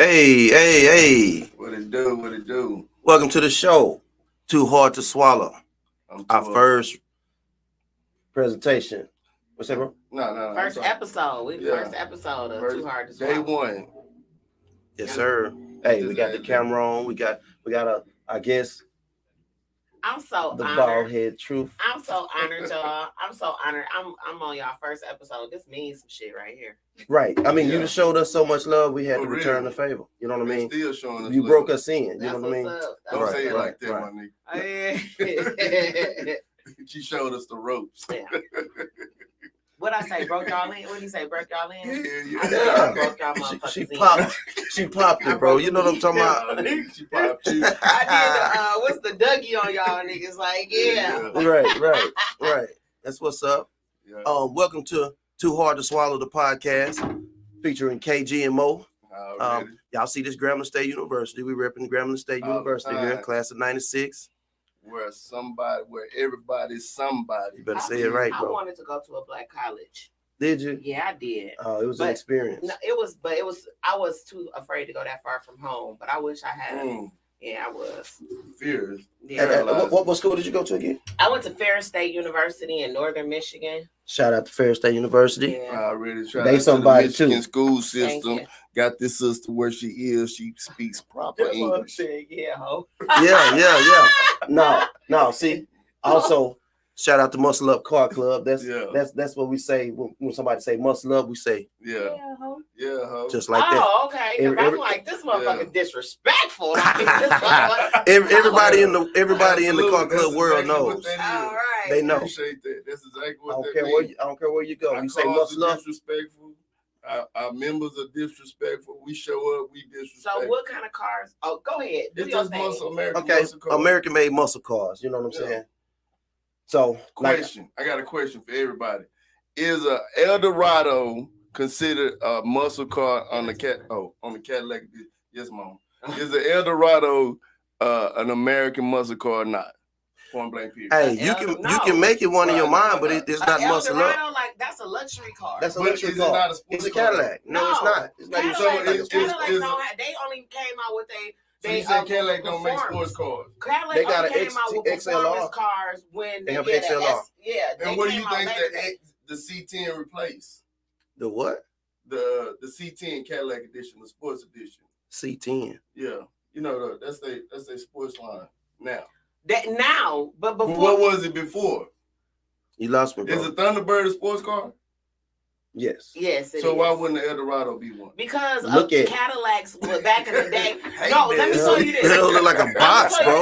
Hey. What it do? What it do? Welcome to the show. Too Hard to Swallow. Our first presentation. What's that, bro? No. First episode. First episode of Too Hard to Swallow. Day one. Yes, sir. Hey, we got the camera on. We got I guess. I'm so the honored. Bald Head Truth. I'm so honored, y'all. I'm so honored. I'm on y'all first episode. This means some shit right here. Right. I mean, you just showed us so much love. We had to return the favor. You know what I mean? Still showing us you love. broke us in. You That's know what I mean? Don't say it like that, my nigga. She showed us the ropes. Yeah. What I say, broke y'all in? What did he say, broke y'all in? Yeah. I broke y'all motherfuckers She popped it, bro. You know what I'm talking about? She popped you. I did what's the Dougie on y'all niggas? Like, yeah. Right. That's what's up. Yeah. Welcome to Too Hard to Swallow, the podcast featuring KG Moe. Y'all see this Grambling State University. We repping Grambling State University here, class of 96. Where everybody's somebody. You better say it right, bro. I wanted to go to a black college. Did you? Yeah, I did. Oh, it was an experience. No, it was. I was too afraid to go that far from home, but I wish I had. Yeah, I was. Fears. Yeah. What school did you go to again? I went to Ferris State University in Northern Michigan. Shout out to Ferris State University. Yeah. I already tried. They somebody to the Michigan too. School system. Got this sister where she is. She speaks proper That's English. what I'm saying. Yeah, ho. Yeah. No. See, also shout out to Muscle Up Car Club. That's what we say when somebody say muscle up. We say Yeah, ho. Just like that. Oh, okay. I'm like, this motherfucker disrespectful. Everybody in the car club world knows. All right. They know. Appreciate that. That's exactly what I don't care where you go. You say muscle up. Disrespectful. Our members are disrespectful. We show up, we disrespectful. So what kind of cars? Oh, go ahead. It's just American muscle cars. American made muscle cars. You know what I'm saying? So question. I got a question for everybody. Is a Eldorado considered a muscle car on the Cadillac? Yes, Mom. Is the Eldorado an American muscle car or not? Point blank period. Hey, you can make it one in your mind, but it's not muscle up. Eldorado, like that's a luxury car. That's a luxury car. Not a sports it's a Cadillac. No, it's not. It's not. They only came out with They said Cadillac don't make sports cars. Cadillac they got came out with performance cars when they have XLR. And what do you think that the C10 replaced? The what? The C10 Cadillac edition, the sports edition. C10. Yeah, you know that's their sports line now. But before, what was it before? You lost me, bro. Is a Thunderbird a sports car? Yes. So why wouldn't the Eldorado be one? Because Cadillacs were back in the day. Let me tell you this. It don't look like a box, bro.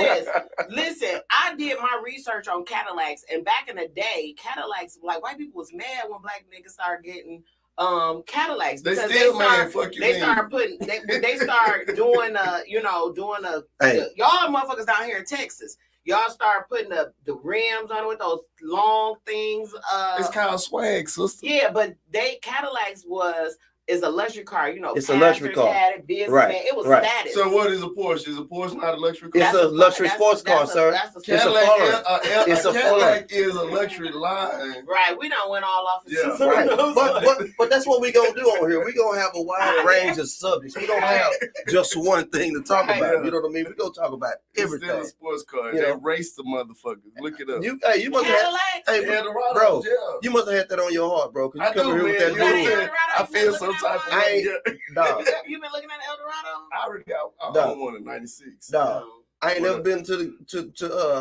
Listen, I did my research on Cadillacs, and back in the day, Cadillacs, like white people was mad when black niggas started getting Cadillacs they because still they start doing y'all motherfuckers down here in Texas. Y'all start putting the rims on it with those long things. It's kind of swag, sister. Yeah, but Cadillacs is a luxury car. You know, it's a luxury car. Had it, right. It was status. So what is a Porsche? Is a Porsche not a luxury car? It's a luxury sports car, sir. It's a Cadillac is a luxury line. Right. We done went all off. Right. But that's what we gonna do over here. We gonna have a wide range of subjects. We don't have just one thing to talk about. You know what I mean? We gonna talk about everything. It's still a sports car. They race the motherfuckers. Look it up. You must have. Bro, you must have had that on your heart, bro. I do, man. With that dude. I feel some type of way. You been looking at Eldorado? I already got. I own one in '96. No. I ain't never been to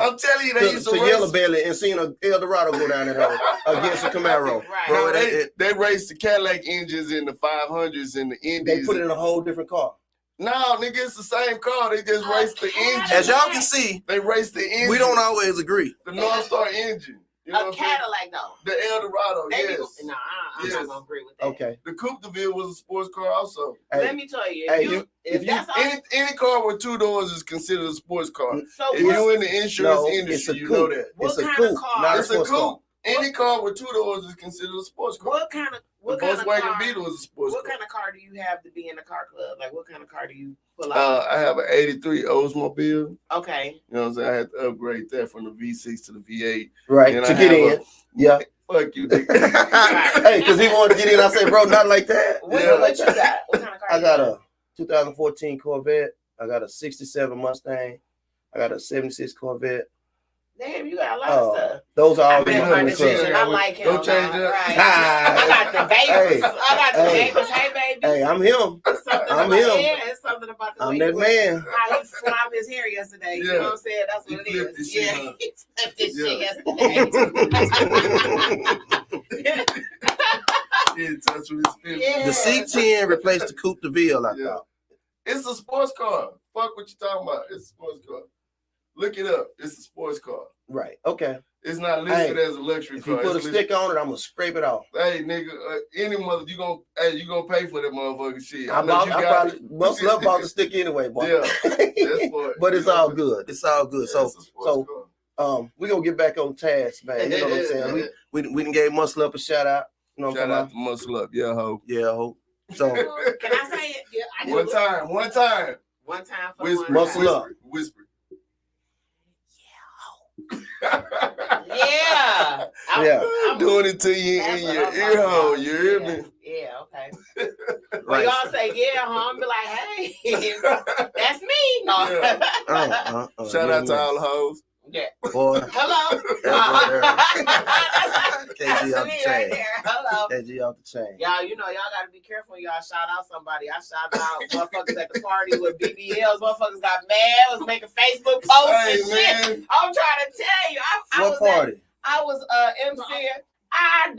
I'm telling you, they used to Yellow Belly and seen a Eldorado go down there against a Camaro. Right. Bro, they raced the Cadillac engines in the 500s and the Indies. They put it in a whole different car. No, nigga, it's the same car. They just raced the engine. As y'all can see, they raced the engine. We don't always agree. The North Star engine. You know a Cadillac, though. The Eldorado, yes. I'm not gonna agree with that. Okay. The Coupe de Ville was a sports car, also. Hey, let me tell you, any car with two doors is considered a sports car. So if you're in the insurance industry, you know that. It's a coupe, not a sports car. Any car with two doors is considered a sports car. What kind of Volkswagen Beetle is a sports car. What kind of car do you have to be in the car club? Like, what kind of car do you pull out? I have an '83 Oldsmobile. Okay. You know what I'm saying? I had to upgrade that from the V6 to the V8. Right, to get in. Yeah. Fuck you, nigga. Hey, because he wanted to get in. I said, bro, not like that. What you got? What kind of car? I got a 2014 Corvette. I got a 67 Mustang. I got a 76 Corvette. Damn, you got a lot of stuff. Those are all I made my decision. I like him. Don't change that. Right. I got the babies. I got the babies. Hey, baby. Hey, I'm him. I'm him. Yeah, it's something about the I'm way that man. how he flopped his hair yesterday. You know what I'm saying? That's what it is. Yeah, he flipped his shit yesterday. The C10 replaced the Coupe de Ville, I thought. It's a sports car. Fuck what you talking about. It's a sports car. Look it up. It's a sports car. Right. Okay. It's not listed as a luxury car. If you put a stick on it, I'm gonna scrape it off. Hey, nigga, any mother, you gonna pay for that motherfucking shit. I probably Muscle Up bought the stick anyway, boy. Yeah, that's but it's all good. It's all good. So we gonna get back on task, man. You know what I'm saying? We done gave Muscle Up a shout out. You know what I'm talking about? Shout out to Muscle Up, yeah, ho. Yeah, ho. So can I say it? Yeah, I one time. One time for Whisper, Muscle Up. Whisper. Yeah. I'm doing it to you in your ear hole. You hear me? Yeah, okay. Right. Y'all say, yeah, huh? Be like, hey, that's me. No. Shout out to all the hoes. Yeah. Boy. Hello. KG off the chain. Right there. Hello. KG off the chain. Y'all, you know, y'all gotta be careful when y'all shout out somebody. I shout out motherfuckers at the party with BBLs. Motherfuckers got mad, was making Facebook posts and shit. I'm trying to tell you. What party? I was MCing.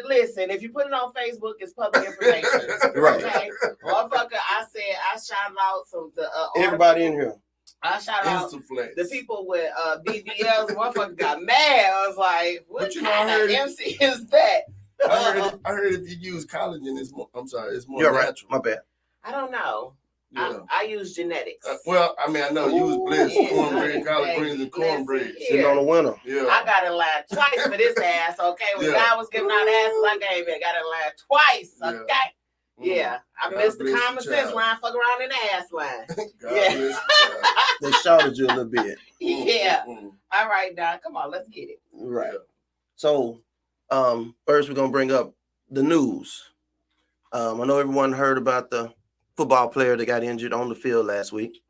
Listen, if you put it on Facebook, it's public information. Right. Okay. Motherfucker, I shouted out some everybody in here. I shout out the people with BBLs. Motherfucker got mad. I was like, what kind of MC is that? I heard if you use collagen, it's more natural. Right. My bad. I don't know. Yeah. I use genetics. Well, I mean, I know you was blessed. Cornbread, collard greens, and cornbread. Sitting on the winner. Yeah. I got in line twice for this ass, okay? When God was giving out asses, I gave it. Got in line twice, okay? Yeah. I missed the common sense line, fuck around in the ass line. They shouted you a little bit. Yeah. All right, Don. Come on, let's get it. Right. So, first we're going to bring up the news. I know everyone heard about the football player that got injured on the field last week.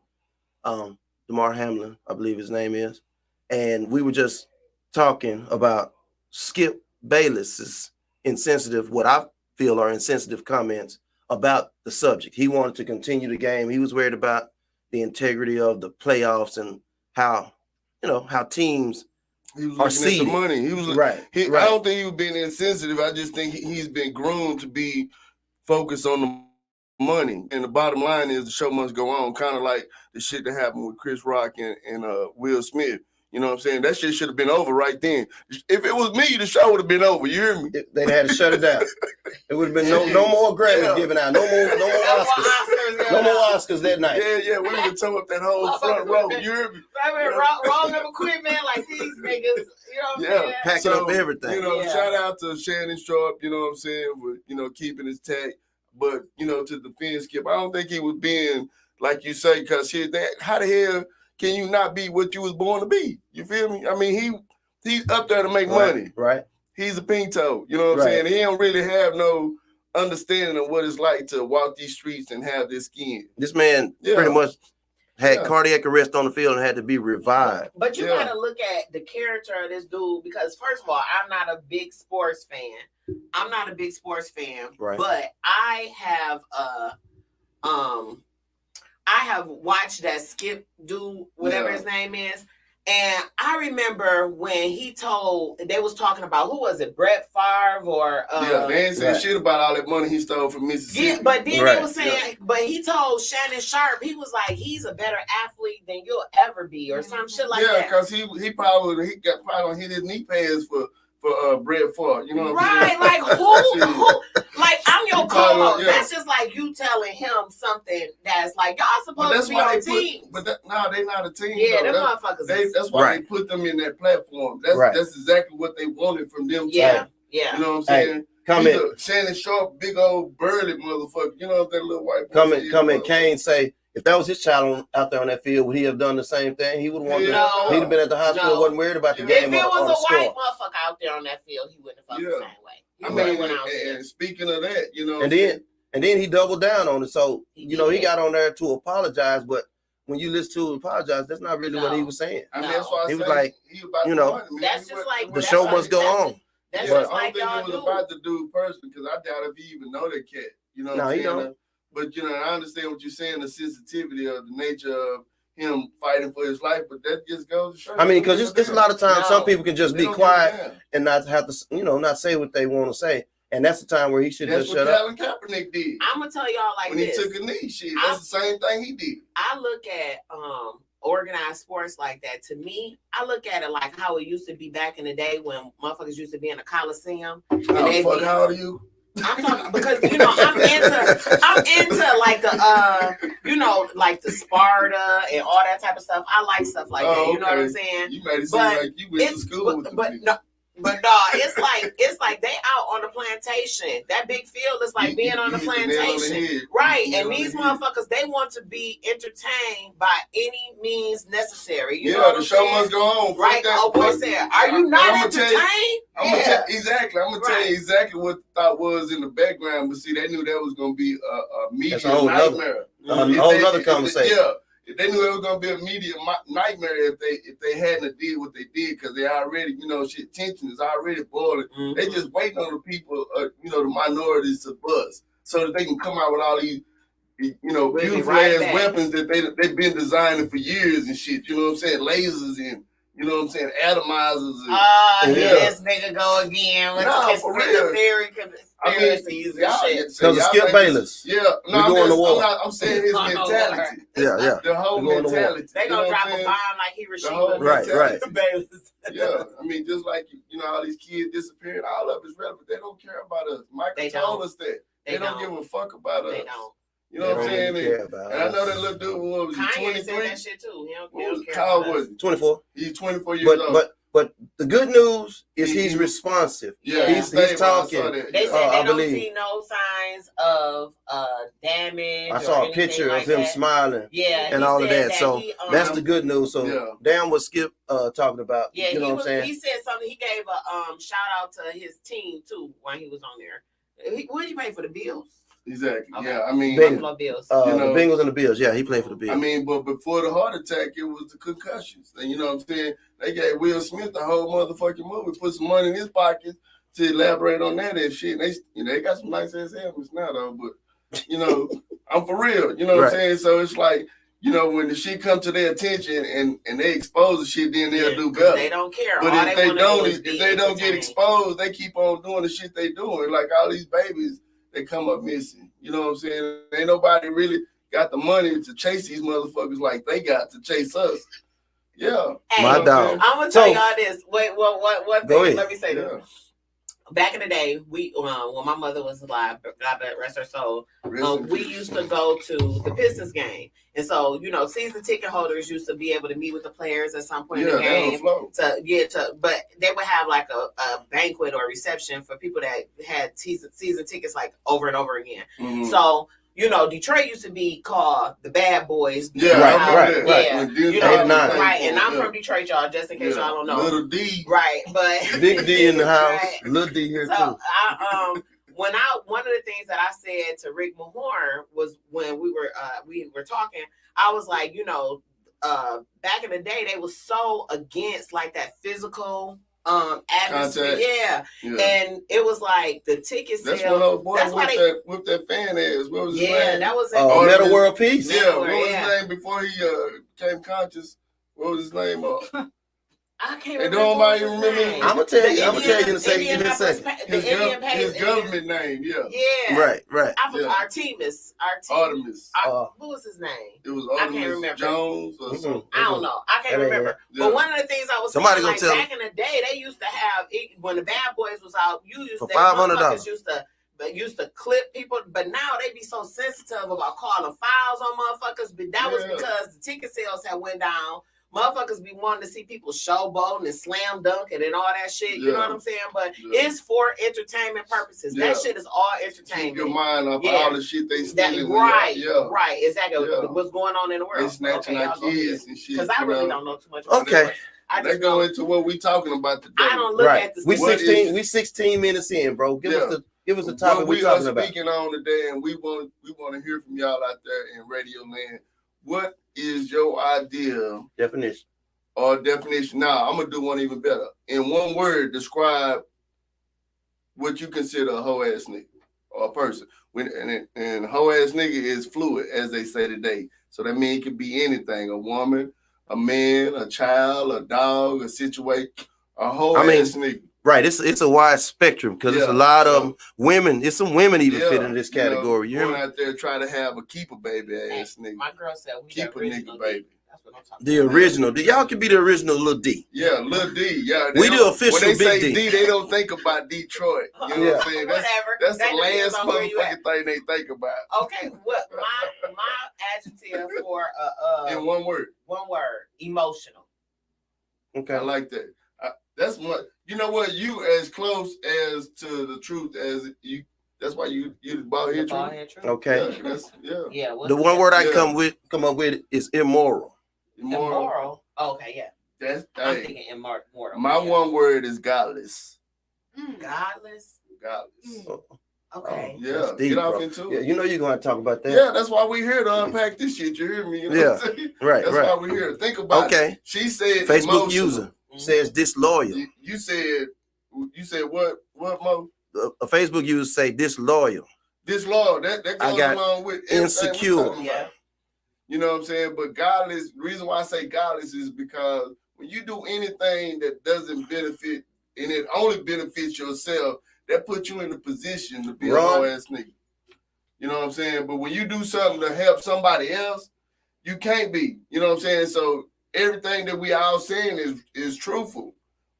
DeMar Hamlin, I believe his name is. And we were just talking about Skip Bayless's what I feel are insensitive comments about the subject. He wanted to continue the game. He was worried about the integrity of the playoffs and how teams are seeded. The money. He was right. I don't think he was being insensitive. I just think he's been groomed to be focused on the money. And the bottom line is the show must go on, kind of like the shit that happened with Chris Rock and Will Smith. You know what I'm saying? That shit should have been over right then. If it was me, the show would have been over. You hear me? They'd had to shut it down. It would have been no more Grammys given out. No more Oscars. No more Oscars that night. Yeah. We would have tore up that whole front row. You hear me? Wrong number quit, man, like these niggas. You know what I'm saying? Packing up everything. Shout out to H.A.N. Sharp, you know what I'm saying, with, keeping his tag. But, to defend Skip, I don't think he was being, like you say, because how the hell can you not be what you was born to be? You feel me? I mean, he's up there to make money. Right. He's a pinto. You know what I'm saying? He don't really have no understanding of what it's like to walk these streets and have this skin. This man pretty much had cardiac arrest on the field and had to be revived. But you got to look at the character of this dude because, first of all, I'm not a big sports fan. Right. But I have watched that Skip dude, whatever his name is. And I remember when they was talking about, who was it, Brett Favre or... they ain't saying shit about all that money he stole from Mississippi. Yeah, but then they was saying, but he told H.A.N. Sharp, he was like, he's a better athlete than you'll ever be or some shit like that. Yeah, because he probably hit his knee pads for Brett Favre. You know what I'm saying? Right, like who? Like, I'm your co-host. That's just like you telling him something that's like, y'all supposed to be on a team. They're not a team. Yeah, them motherfuckers. That's why they put them in that platform. That's exactly what they wanted from them. Yeah. You know what I'm saying? Comment. H.A.N. Sharp, big old burly motherfucker. You know what that little white boy. Comment. Kane say, if that was his child out there on that field, would he have done the same thing? He would want to. He'd have been at the hospital, wasn't worried about the game. If it was a white motherfucker out there on that field, he wouldn't have felt the same way. I mean, and speaking of that, and then And then he doubled down on it. So, He you know, he did. got on there to apologize, but when you listen to apologize, that's not really what he was saying. I mean, that's why I He was say like, he about you the know, money, man. That's just like the show must go on. That's Yeah, just I like don't think y'all it was do. about the dude personally, because I doubt if he even know that cat. You know what No, I'm he saying? don't. But you know, I understand what you're saying, the sensitivity of the nature of him fighting for his life, but that just goes to show. I mean, because it's a lot of times some No. people can just They be don't give a quiet damn. and not have to, you know, not say what they want to say. And that's the time where he should That's just what shut up. Colin Kaepernick did I'm gonna tell y'all like when this. he took a knee. Shit, that's the same thing he did. I look at organized sports like that. To me, I look at it like how it used to be back in the day when motherfuckers used to be in a coliseum. Oh, fuck, how old are you? I'm talking because you know I'm into like the you know, like the Sparta and all that type of stuff. I like stuff like that. You know what I'm saying? You made it seem like you went to school with the But no, it's like they out on the plantation. That big field is like being on the plantation, right? And these motherfuckers, they want to be entertained by any means necessary. You know what the I'm show saying? must go on. Right? Oh, boy, said, are you not entertained? I'm gonna tell you exactly what the thought was in the background. But see, they knew that was gonna be a media nightmare. A whole other conversation. Yeah. If they knew it was gonna be a media nightmare if they hadn't did what they did, because they already, you know, shit, tension is already boiling. Mm-hmm. They just waiting on the people, you know, the minorities to bust so that they can come out with all these, you know, beautiful ass weapons that they've been designing for years and shit. You know what I'm saying? Lasers and, you know what I'm saying, atomizers. And, here this nigga go again with for real. conspiracies and shit. Because of Skip Bayless. Yeah, no, I'm saying his mentality. Yeah. The whole mentality. They gonna drop a bomb like Hiroshima. Right. Bayless. Yeah, I mean, just like, you know, all these kids disappearing, all of it's relevant. They don't care about us. Michael told us that. They don't give a fuck about us. They don't. You know what I'm saying? And I know that little dude was Kanye 23. said that shit too. He don't care How about was us. he? 24. He's 24 years old. But the good news is he's responsive. Yeah, he's talking. They said they don't see no signs of damage. I saw a picture like of him that. smiling. Yeah, and all of that. So he, that's the good news. So damn what Skip talking about. Yeah, you know what I'm saying? He said something. He gave a shout out to his team too while he was on there. What did he pay for the Bills? Exactly. Okay. Yeah, I mean, Buffalo Bills. The Bengals and the Bills. Yeah, he played for the Bills. I mean, but before the heart attack, it was the concussions. And you know what I'm saying? They gave Will Smith the whole motherfucking movie, put some money in his pocket to elaborate on that and shit. And they got some nice ass helmets now though, but you know, I'm for real. You know what I'm saying? So it's like, you know, when the shit come to their attention and they expose the shit, then they'll do better. They don't care. But if they don't get exposed, they keep on doing the shit they doing. Like all these babies, they come up missing. You know what I'm saying? Ain't nobody really got the money to chase these motherfuckers like they got to chase us. Yeah. Hey, my dog. I'm gonna tell y'all this. Wait, what thing? Let me say this. Back in the day, we when my mother was alive, God rest her soul, we used to go to the Pistons game, and so you know, season ticket holders used to be able to meet with the players at some point in the game but they would have like a banquet or reception for people that had season tickets like over and over again. Mm-hmm. So you know, Detroit used to be called the Bad Boys. Right. Yeah, you know, right. And I'm from Detroit, y'all. Just in case y'all don't know. Little D. Right, but Big D in the house. Right. Little D here too. One of the things that I said to Rick Mahorn was when we were talking, I was like, you know, back in the day, they was so against like that physical atmosphere. Yeah. And it was like the ticket sale. That's when old boy whipped that fan ass. What was his name? That was Metal World Peace. What was his name before he became conscious? What was his name? I can't remember. I'm gonna tell you in a second. His government name, Right. Artemis. Who was his name? It was Artemis I can't remember. Jones or something. I don't know. I can't remember. But one of the things I was saying, like back in the day, they used to have when the Bad Boys was out, for $500 used to clip people, but now they be so sensitive about calling fouls on motherfuckers. But that was because the ticket sales had went down. Motherfuckers be wanting to see people showboating and slam dunking and all that shit. You know what I'm saying? But it's for entertainment purposes. That shit is all entertainment. Keep your mind off all the shit they stealing. Right, exactly. What's going on in the world? They snatching our kids and shit. Because I really don't know too much about it. Let's go into what we talking about today. I don't look at the we 16 minutes in, bro. Give Give us a topic we're talking about. Speaking on today, and we want to hear from y'all out there in radio land. What is your idea definition? Now, I'm gonna do one even better. In one word, describe what you consider a hoe ass nigga or a person. And hoe ass nigga is fluid, as they say today. So that means it could be anything: a woman, a man, a child, a dog, a situation, a hoe ass nigga. Right, it's a wide spectrum because it's a lot of women. It's some women even fit in this category. You out there trying to have a keep a baby ass nigga. My girl said we keep a nigga baby. That's what I'm talking the about. Original. Y'all can be the original Lil D. Yeah, Lil D. Yeah, we do official when they Big say D. They don't think about Detroit. You know what I'm saying? That's the last motherfucking thing they think about. Okay, what my adjective for in one word. One word, emotional. Okay, I like that. That's what you know. What you as close as to the truth as you. That's why you the bald head truth. Okay. Yeah. The one word I come up with is immoral. Immoral. Okay. Yeah. I'm thinking immoral. My one word is godless. Godless. Godless. Okay. Yeah. Deep, get off bro. into it. Yeah, you know you're gonna talk about that. Yeah, that's why we're here to unpack this shit. You hear me? You know what I'm saying? Right. That's why we're here. Think about it. She said Facebook emotional. user says disloyal. You said what Mo? A Facebook user say disloyal. Disloyal. That goes along with insecure. Yeah. You know what I'm saying? But godless, the reason why I say godless is because when you do anything that doesn't benefit and it only benefits yourself, that puts you in a position to be a whole ass nigga. You know what I'm saying? But when you do something to help somebody else, you can't be. You know what I'm saying? So everything that we all saying is truthful.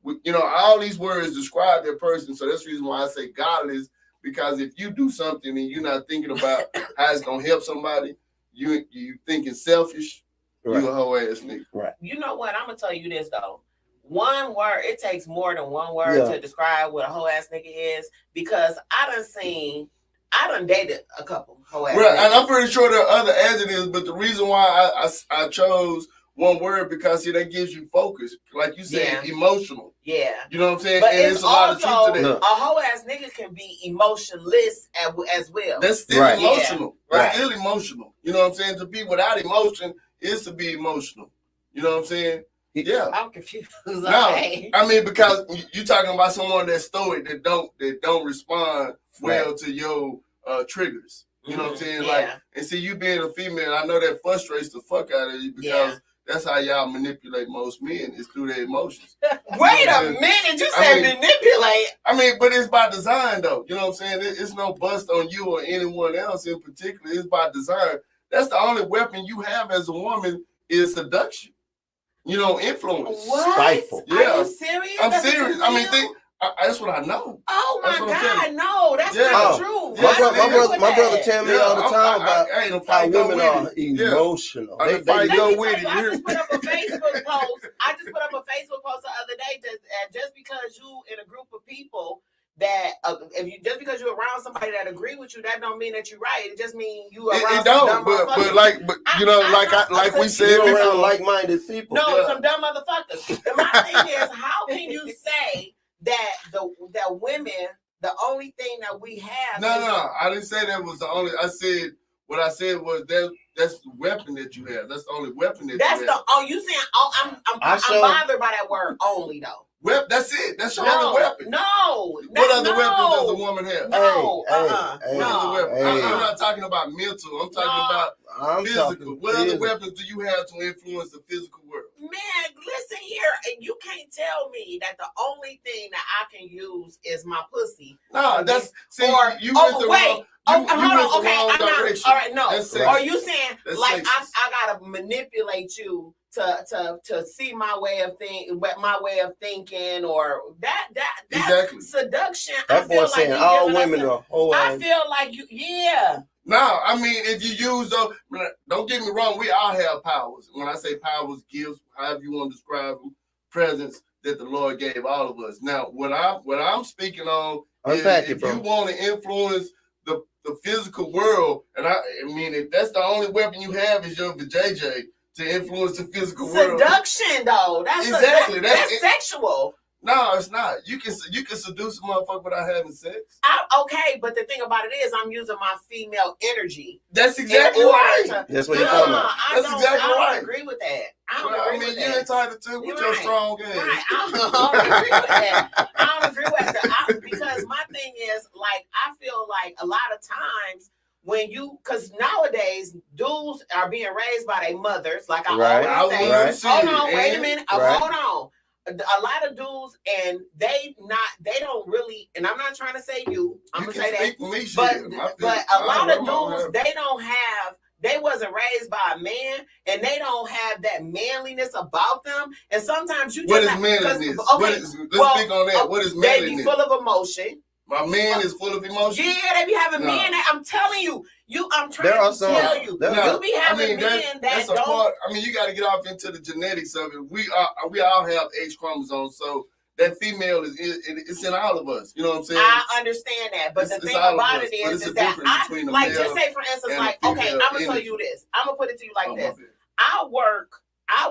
All these words describe that person. So that's the reason why I say godless, because if you do something and you're not thinking about how it's gonna help somebody, you thinking selfish, you a whole ass nigga. Right. You know what? I'm gonna tell you this though. One word, it takes more than one word to describe what a whole ass nigga is, because I done dated a couple whole ass niggas. And I'm pretty sure there are other adjectives, but the reason why I chose one word because that gives you focus. Like you said, emotional. Yeah. You know what I'm saying? But and it's a lot of truth to that. A whole ass nigga can be emotionless as well. That's still emotional. Yeah. That's still emotional. You know what I'm saying? To be without emotion is to be emotional. You know what I'm saying? Yeah. I'm confused. No, I mean, because you're talking about someone that's stoic, that don't respond well to your triggers. You know what I'm saying? Like, and see, you being a female, I know that frustrates the fuck out of you because that's how y'all manipulate most men, is through their emotions. Wait a minute, you said manipulate. I mean, but it's by design though. You know what I'm saying? It's no bust on you or anyone else in particular. It's by design. That's the only weapon you have as a woman is seduction. Influence. What? Spiteful. Yeah. Are you serious? I'm serious. I mean, that's what I know. Oh my God, no, that's not true. My brother tell me all the time about how women are emotional. I just put up a Facebook post. The other day that just because you in a group of people that just because you're around somebody that agree with you, that don't mean that you're right. It just means you around some dumb motherfuckers. like we said, you're around like-minded people. No, some dumb motherfuckers. And my thing is, how can you say that that women, the only thing that we have? No, I didn't say that was the only. What I said was that's the weapon that you have. That's the only weapon that you have. You saying? I'm bothered by that word only though. That's it. That's your only weapon. What other weapons does a woman have? No. I'm not talking about mental. I'm talking about physical. What other weapons do you have to influence the physical world? Man, listen here. You can't tell me that the only thing that I can use is my pussy. No, that's went the wrong direction. All right, no. Are you saying like I gotta manipulate you to see my way of thinking, or that exactly seduction? That boy saying all women are whole. I feel like you, No, I mean, if you use those, don't get me wrong, we all have powers. When I say powers, gifts, however you want to describe them, presence that the Lord gave all of us. Now, what I'm speaking on is if you want to influence the physical world, and I mean, if that's the only weapon you have is your vajayjay to influence the physical world. Seduction, though. That's exactly. That's sexual. No, it's not. You can seduce a motherfucker without having sex. Okay, but the thing about it is, I'm using my female energy. That's exactly right. That's what you're talking about. That's exactly right. I don't agree with that. I don't agree with that. You're entitled to with your strong game. Right. I don't agree with that. I don't agree with that because my thing is, like, I feel like a lot of times because nowadays dudes are being raised by their mothers, like I always say. Hold on, wait a minute. Hold on. A lot of dudes, and they don't really, and I'm not trying to say you. I'm gonna say that, but a lot of dudes, they wasn't raised by a man, and they don't have that manliness about them. And sometimes you just what is manliness? Let's speak on that. What is manliness? They be full of emotion. My man is full of emotion. Yeah, they be having men that I'm telling you. I'm trying to tell you. You be having men that don't. Part, you got to get off into the genetics of it. We all have H chromosomes, so that female it's in all of us. You know what I'm saying? I understand that, but the thing about it is that just say for instance, like, okay, I'm gonna tell you this. I'm gonna put it to you like this. I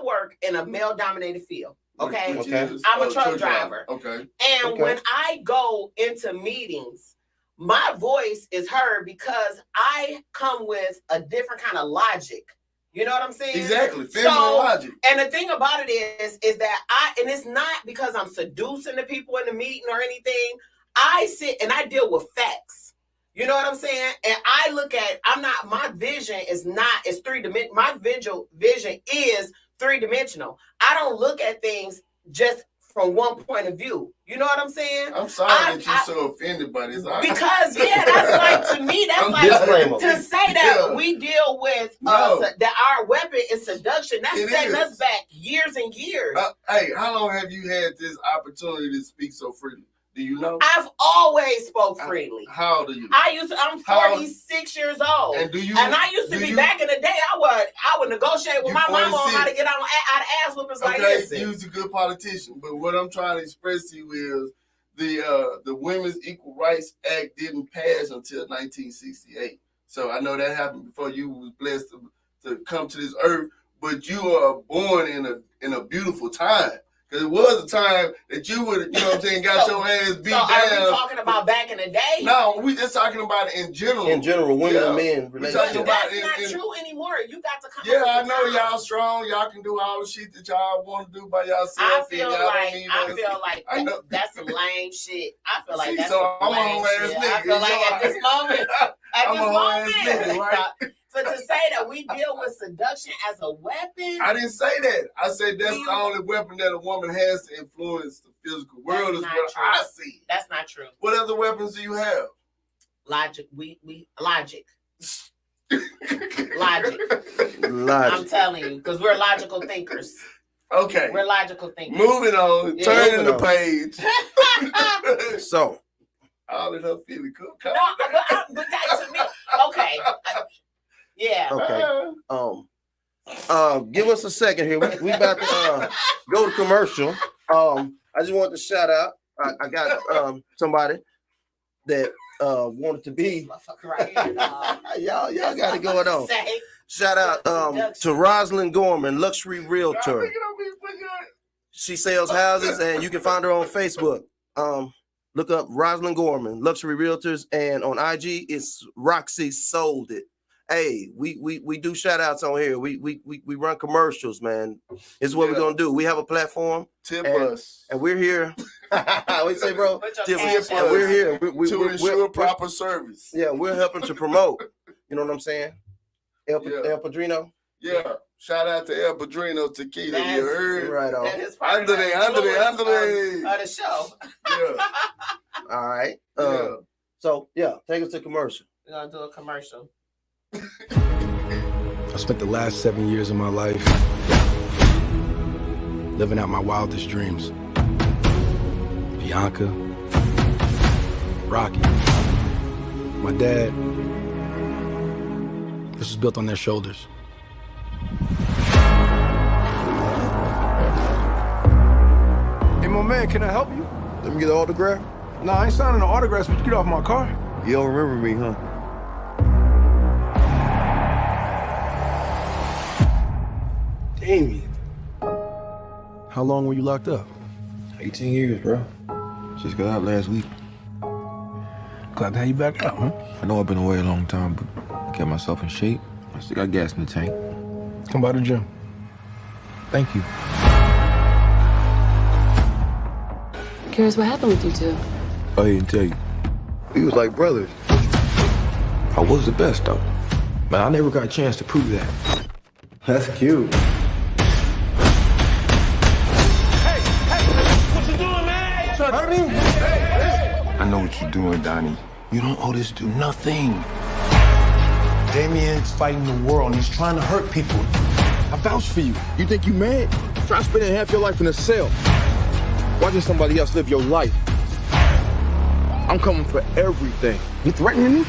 work in a male dominated field. Okay. I'm a truck driver. Okay. And when I go into meetings, my voice is heard because I come with a different kind of logic. You know what I'm saying? Exactly. Logic. And the thing about it is that and it's not because I'm seducing the people in the meeting or anything. I sit and I deal with facts. You know what I'm saying? And I look at, my vision is 3-dimensional. My vision is 3-dimensional. I don't look at things just from one point of view. You know what I'm saying? I'm sorry that you're so offended by this. Because that's like, to me, that's like to say that we deal with that our weapon is seduction. That's setting us back years and years. Hey, how long have you had this opportunity to speak so freely? Do you know? I've always spoke freely. How old are you? I'm 46 years old. And I used to be back in the day. I would negotiate with my mama on how to get out of ass whoopings like this. You was a good politician, but what I'm trying to express to you is the Women's Equal Rights Act didn't pass until 1968. So I know that happened before you was blessed to come to this earth, but you are born in a beautiful time. Because it was a time that you would, got your ass beat down. Are we talking about back in the day? No, we just talking about it in general. In general, women and men relationship. That's not true anymore. You got to come. Yeah, I know y'all strong. Y'all can do all the shit that y'all want to do by yourself. I feel like that's some lame shit. I feel like that's some lame shit. I feel like at this moment, right? So to say that we deal with seduction as a weapon, I didn't say that. I said that's the only weapon that a woman has to influence the physical world. Is what I see. That's not true. What other weapons do you have? Logic. Logic. I'm telling you, because we're logical thinkers. Okay. We're logical thinkers. Moving on. Yeah. Turning the page. So. All in her feeling cool. No, but that to me. Okay. Yeah. Okay. Give us a second here. We about to go to commercial. I just want to shout out. I got somebody that wanted to be. Right here, y'all got it going on. Shout out to Rosalind Gorman, luxury realtor. She sells houses, and you can find her on Facebook. Look up Rosalind Gorman, luxury realtors, and on IG it's Roxy Sold It. Hey, we do shout outs on here. We run commercials, man. It's what we're gonna do. We have a platform. Tip us. And we're here. What you say, bro? Tip us. We're here. To ensure proper service. Yeah, we're helping to promote. You know what I'm saying? El Padrino. Yeah. Shout out to El Padrino Tequila. You heard? Right on. Under the show. Yeah. All right. So take us to commercial. We're gonna do a commercial. I spent the last 7 years of my life living out my wildest dreams. Bianca, Rocky, my dad. This was built on their shoulders. Hey, my man, can I help you? Let me get an autograph. Nah, I ain't signing no autographs, but you get off my car. You don't remember me, huh? Damien. How long were you locked up? 18 years, bro. Just got out last week. Glad to have you back out, huh? I know I've been away a long time, but I kept myself in shape. I still got gas in the tank. Come by the gym. Thank you. Curious what happened with you two? I didn't tell you. We was like brothers. I was the best, though. But I never got a chance to prove that. That's cute. I know what you're doing, Donnie. You don't owe this dude nothing. Damien's fighting the world and he's trying to hurt people. I vouch for you. You think you mad? Try spending half your life in a cell. Watching somebody else live your life. I'm coming for everything. You threatening me?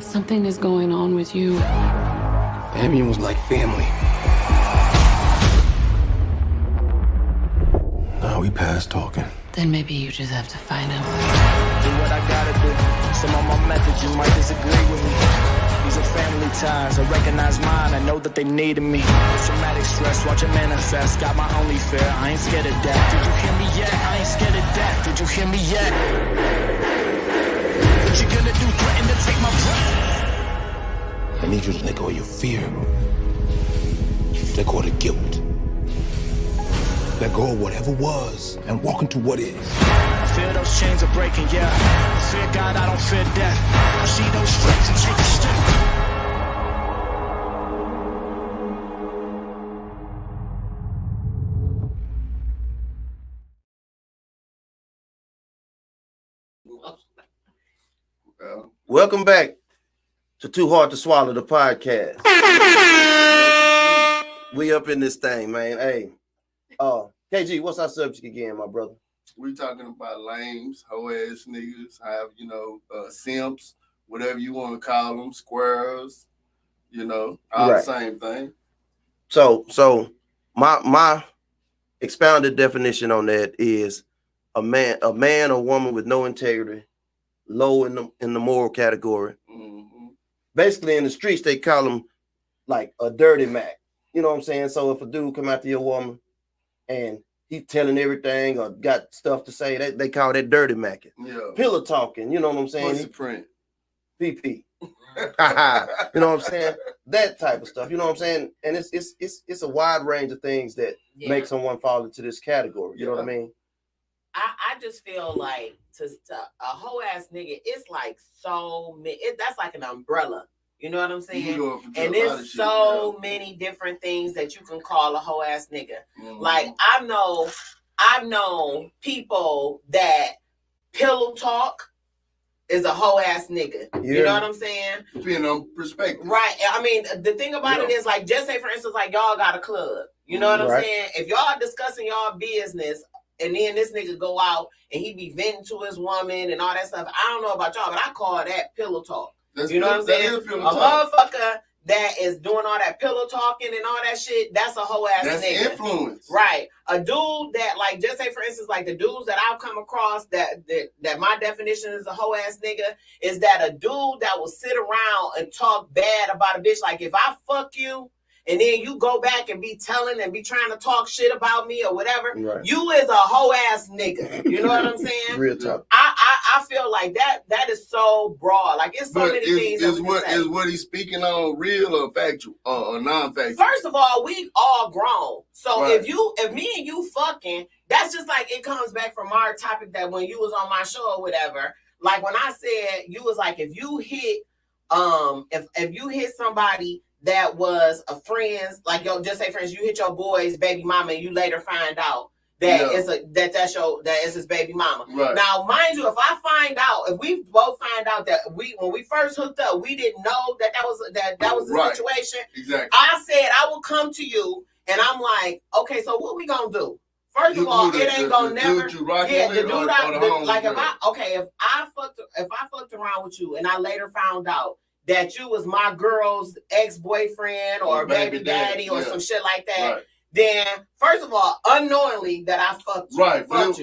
Something is going on with you. Damien was like family. Now we past talking. Then maybe you just have to find him. Do what I gotta do. Some of my methods you might disagree with me. These are family ties. I recognize mine. I know that they needed me. Traumatic stress, watch it manifest. Got my only fear. I ain't scared of death. Did you hear me yet? I ain't scared of death. Did you hear me yet? What you gonna do? Threaten to take my breath? I need you to let go of your fear. Let go of the guilt. Let go of whatever was and walk into what is. I feel those chains are breaking, yeah. I fear God, I don't fear death. I see those stripes and take a step. Welcome back to Too Hard to Swallow, the podcast. We up in this thing, man. Hey, KG, what's our subject again, my brother? We talking about lames, hoe ass niggas, simps, whatever you want to call them, squares, all Right. the same thing. So my expounded definition on that is a man or woman with no integrity, low in the moral category. Mm-hmm. Basically, in the streets, they call them like a dirty Mac. You know what I'm saying? So if a dude come out to your woman and he telling everything or got stuff to say, they call that dirty Macking. Yeah. Pillow talking, you know what I'm saying? Pussy print. PP. You know what I'm saying? That type of stuff. You know what I'm saying? And it's a wide range of things that make someone fall into this category. You know what I mean? I just feel like to a whole ass nigga, it's like so many. That's like an umbrella. You know what I'm saying? And there's so many different things that you can call a whole ass nigga. Mm-hmm. Like I've known people that pillow talk is a whole ass nigga. Yeah. You know what I'm saying? Depending on perspective. Right. I mean, the thing about it is like, just say for instance, like y'all got a club. You know what I'm saying? If y'all discussing y'all business and then this nigga go out and he be venting to his woman and all that stuff, I don't know about y'all, but I call that pillow talk. You know what I'm saying? A motherfucker that is doing all that pillow talking and all that shit, that's a whole ass nigga. That's influence. Right. A dude that, like, just say for instance, like the dudes that I've come across that my definition is a whole ass nigga is that a dude that will sit around and talk bad about a bitch. Like if I fuck you and then you go back and be telling and be trying to talk shit about me or whatever, you is a whole ass nigga. You know what I'm saying? Real talk. I feel like that is so broad. Like it's so many things. Is what he's speaking on real or factual or non-factual? First of all, we all grown. So if me and you fucking, that's just like it comes back from our topic that when you was on my show or whatever. Like when I said you was like if you hit if you hit somebody that was a friend's, like yo, just say friends, you hit your boy's baby mama and you later find out that it's his baby mama. Right. Now, mind you, if we both find out that when we first hooked up, we didn't know that was the situation. Exactly. I said I will come to you and I'm like, okay, so what we gonna do? First of all, it ain't gonna never. If I fucked around with you and I later found out that you was my girl's ex-boyfriend or baby daddy or some shit like that, then first of all, unknowingly that I fucked you. Right. But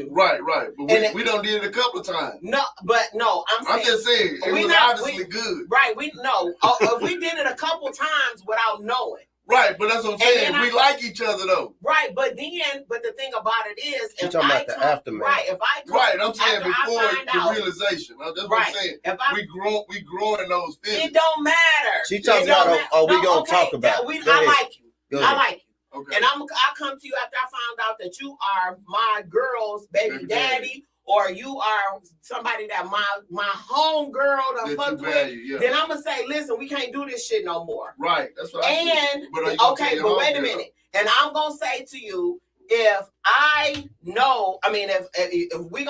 we don't did it a couple of times. I'm just saying, it was obviously good. Right, if we did it a couple times without knowing. Right, but that's what I'm saying. We like each other though. Right, but the thing about it is, She talking about the aftermath. Right, if I come, right, I'm saying before the out, realization. That's what I'm saying. We growing those feelings. It don't matter. She talking about, we gonna talk about it. I like you. I like you. Okay. And I come to you after I found out that you are my girl's baby daddy, or you are somebody that my home girl to fuck with. Yeah. Then I'm gonna say, listen, we can't do this shit no more. Right. That's what but wait a minute. And I'm gonna say to you, if I know, if we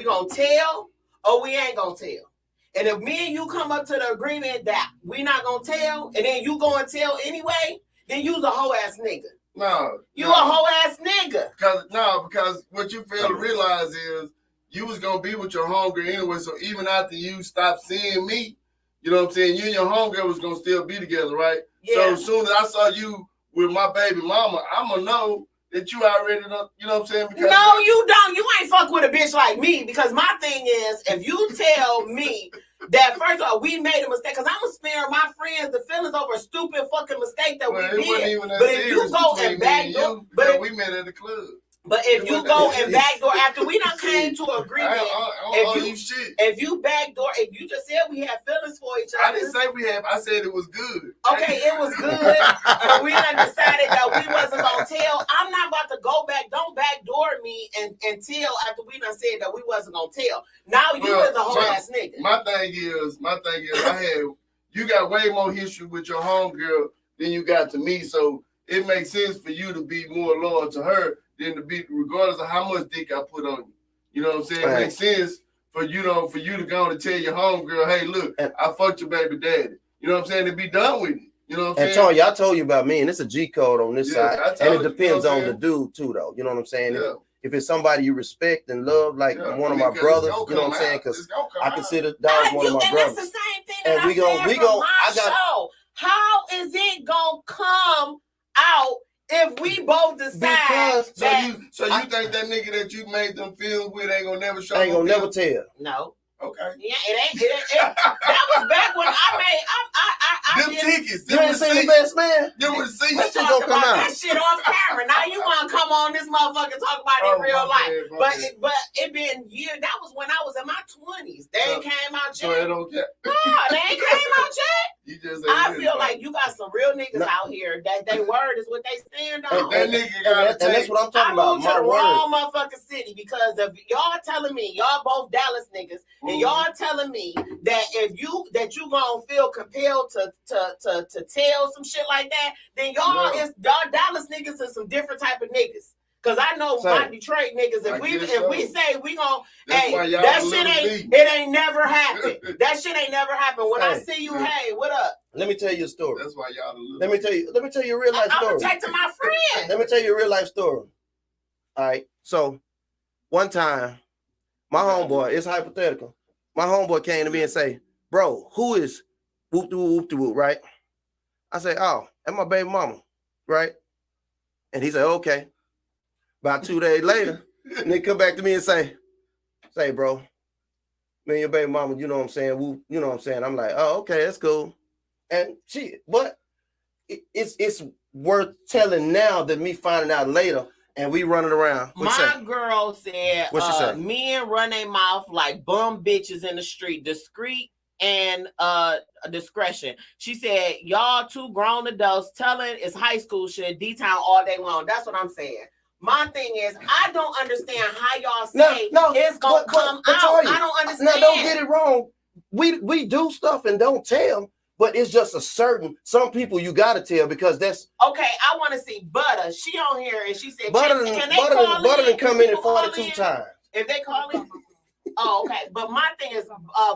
gonna tell or we ain't gonna tell. And if me and you come up to the agreement that we not gonna tell, and then you go and tell anyway, then you's a hoe ass nigga. No. You a hoe ass nigga. Because what you fail to realize is you was gonna be with your homegirl anyway. So even after you stopped seeing me, you know what I'm saying, you and your homegirl was gonna still be together, right? Yeah. So as soon as I saw you with my baby mama, I'm gonna know that you already know, you know what I'm saying? Because no, you don't. You ain't fuck with a bitch like me, because my thing is, if you tell me that first of all we made a mistake, because I'm gonna spare my friends the feelings over a stupid fucking mistake that we did. But if you go and backdoor, but we met at the club. But if you go and backdoor after we done came to an agreement, if you backdoor, if you just said we had feelings for each other. I didn't say we had. I said it was good. Okay, it was good. But we done decided that we wasn't gonna tell. I'm not about to go back. Don't backdoor me and tell after we done said that we wasn't gonna tell. Now you is a whole ass nigga. My thing is, you got way more history with your homegirl than you got to me, so it makes sense for you to be more loyal to her than to be, regardless of how much dick I put on you. You know what I'm saying? Right. It makes sense for you to go and tell your homegirl, hey, look, I fucked your baby daddy. You know what I'm saying? To be done with it. You know what I'm saying? And I told you about me, and it's a G code on this side. And it depends on the dude too, though. You know what I'm saying? Yeah. If it's somebody you respect and love, like one of my brothers, you know what I'm saying? Because I consider Dog one of my brothers. That's the same thing that I said from my show. How is it gonna come out if we both decide so you think that nigga that you made them feel with ain't gonna never show? Ain't gonna never tell. No. Okay. Yeah, it ain't. That was back when I them tickets. You ain't seen The Best Man? You would see that shit gonna come out. That shit off camera. Now you want to come on this motherfucker and talk about it in real life? But it been years. That was when I was in my 20s. They ain't came out yet. So it don't care. No, they ain't came out yet. I feel like you got some real niggas out here that they word is what they stand on. That nigga gotta take. And that's what I'm talking about. I moved to the wrong motherfucking city because of y'all telling me, y'all both Dallas niggas. And y'all telling me that you gonna feel compelled to tell some shit like that, then y'all Dallas niggas is some different type of niggas. Cause I know my Detroit niggas. If we say we gonna, it ain't never happened. That shit ain't never happened. When I see you, hey, what up? Let me tell you a story. That's why y'all. Let me tell you a real life story. I'm protecting my friend. Let me tell you a real life story. All right. So one time, my homeboy, it's hypothetical. My homeboy came to me and say, bro, who is whoop-de-whoop, right? I say, oh, that's my baby mama, right? And he said, okay. About 2 days later, and they come back to me and say, bro, me and your baby mama, you know what I'm saying? Whoop, you know what I'm saying? I'm like, oh, okay, that's cool. And but it's worth telling now than me finding out later. And we running around. My girl said, what she said? Men run their mouth like bum bitches in the street, discreet and discretion. She said, y'all two grown adults telling it's high school shit, D-Town all day long. That's what I'm saying. My thing is, I don't understand how y'all say it's gonna come out. I don't understand. Now, don't get it wrong. We do stuff and don't tell. But it's just some people you gotta tell because that's okay. I want to see Butter. She on here and she said, Butter done come in 42 times. If they call in, oh, okay. But my thing is,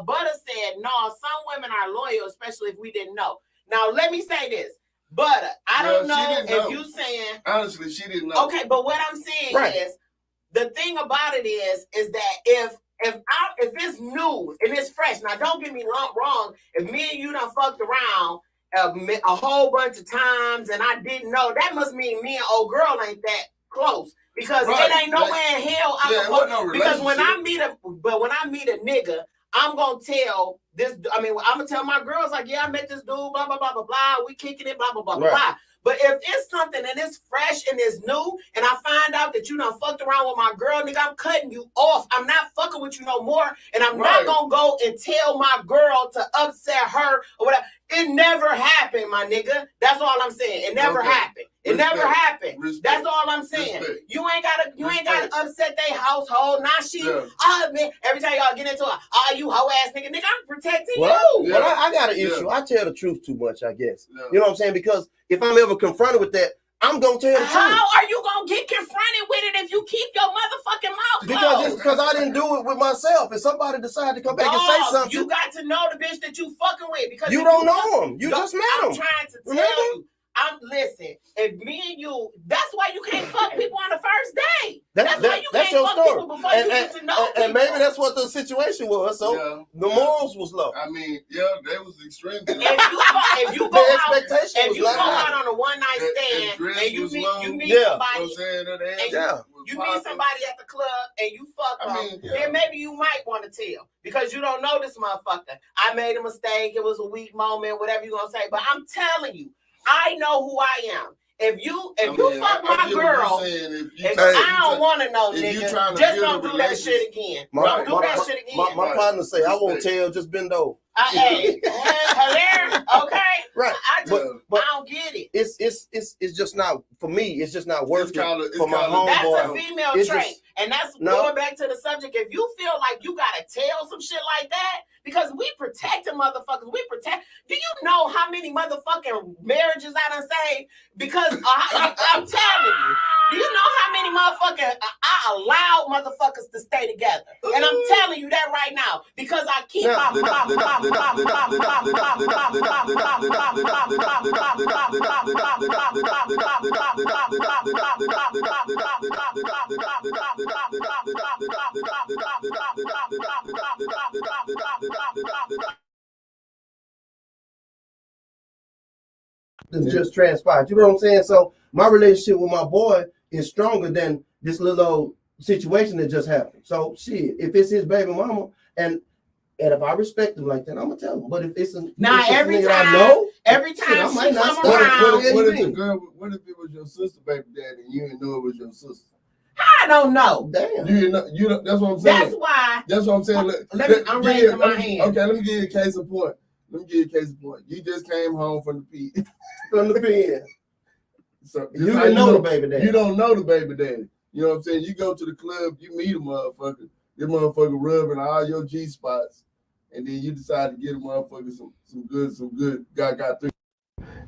Butter said, no, some women are loyal, especially if we didn't know. Now let me say this, Butter. I don't know if you saying honestly, she didn't know. Okay, but what I'm saying is the thing about it is that if it's new and it's fresh, now don't get me wrong. If me and you done fucked around a whole bunch of times and I didn't know, that must mean me and old girl ain't that close because it ain't nowhere in hell I can fuck. Because when I meet a nigga, I'm gonna tell this. I mean, I'm gonna tell my girls like, yeah, I met this dude, blah blah blah blah blah. We kicking it, blah blah blah blah. But if it's something and it's fresh and it's new, and I find out that you done fucked around with my girl, nigga, I'm cutting you off. I'm not fucking with you no more, and I'm not gonna go and tell my girl to upset her or whatever. It never happened, my nigga. That's all I'm saying. It never happened. It never happened. That's all I'm saying. You ain't gotta upset their household. Now she, man, every time y'all get into it, you hoe ass nigga, I'm protecting you. Well, I got an issue. I tell the truth too much, I guess. You know what I'm saying? Because if I'm ever confronted with that, I'm gonna tell the truth. How are you gonna get confronted with it if you keep your motherfucking mouth closed? Because I didn't do it with myself. If somebody decided to come back and say something, you got to know the bitch that you fucking with because you don't know him. You just met him. I'm trying to tell you. Listen, if me and you, that's why you can't fuck people on the first day. That's why you can't fuck people before you get to know people. And maybe that's what the situation was. So the morals was low. I mean, they was extreme. If you go out on a one night stand and you meet somebody, you meet somebody at the club and you fuck them, then maybe you might want to tell because you don't know this motherfucker. I made a mistake. It was a weak moment, whatever you gonna say. But I'm telling you. I know who I am. If you fuck my girl, I don't want to know, nigga. Just don't do that shit again. Don't do that shit again. My partner say, I won't tell, just bend over. Hey, hilarious. Okay, right. I don't get it. It's just not for me. It's just not worth it for my homeboy. That's a female trait, and that's going back to the subject. If you feel like you gotta tell some shit like that, because we protecting motherfuckers, Do you know how many motherfucking marriages I done saved? Because I'm telling you. Do you know how many motherfucking I allowed motherfuckers to stay together? And I'm telling you that right now because I keep just transpired. You know what I'm saying? So my relationship with my boy is stronger than this little old situation that just happened. So shit, if it's his baby mama and if I respect him like that, I'm gonna tell him. But if it's every time I might not stop. What if it was your sister, baby daddy, and you didn't know it was your sister? I don't know. Damn. You know. That's what I'm saying. That's why. That's what I'm saying. I'm raising my hand. Okay, let me give you a case in point. You just came home from the pen. So you didn't know the baby daddy. You don't know the baby daddy. You know what I'm saying? You go to the club, you meet a motherfucker. This motherfucker rubbing all your G spots, and then you decide to get a motherfucker some good got through,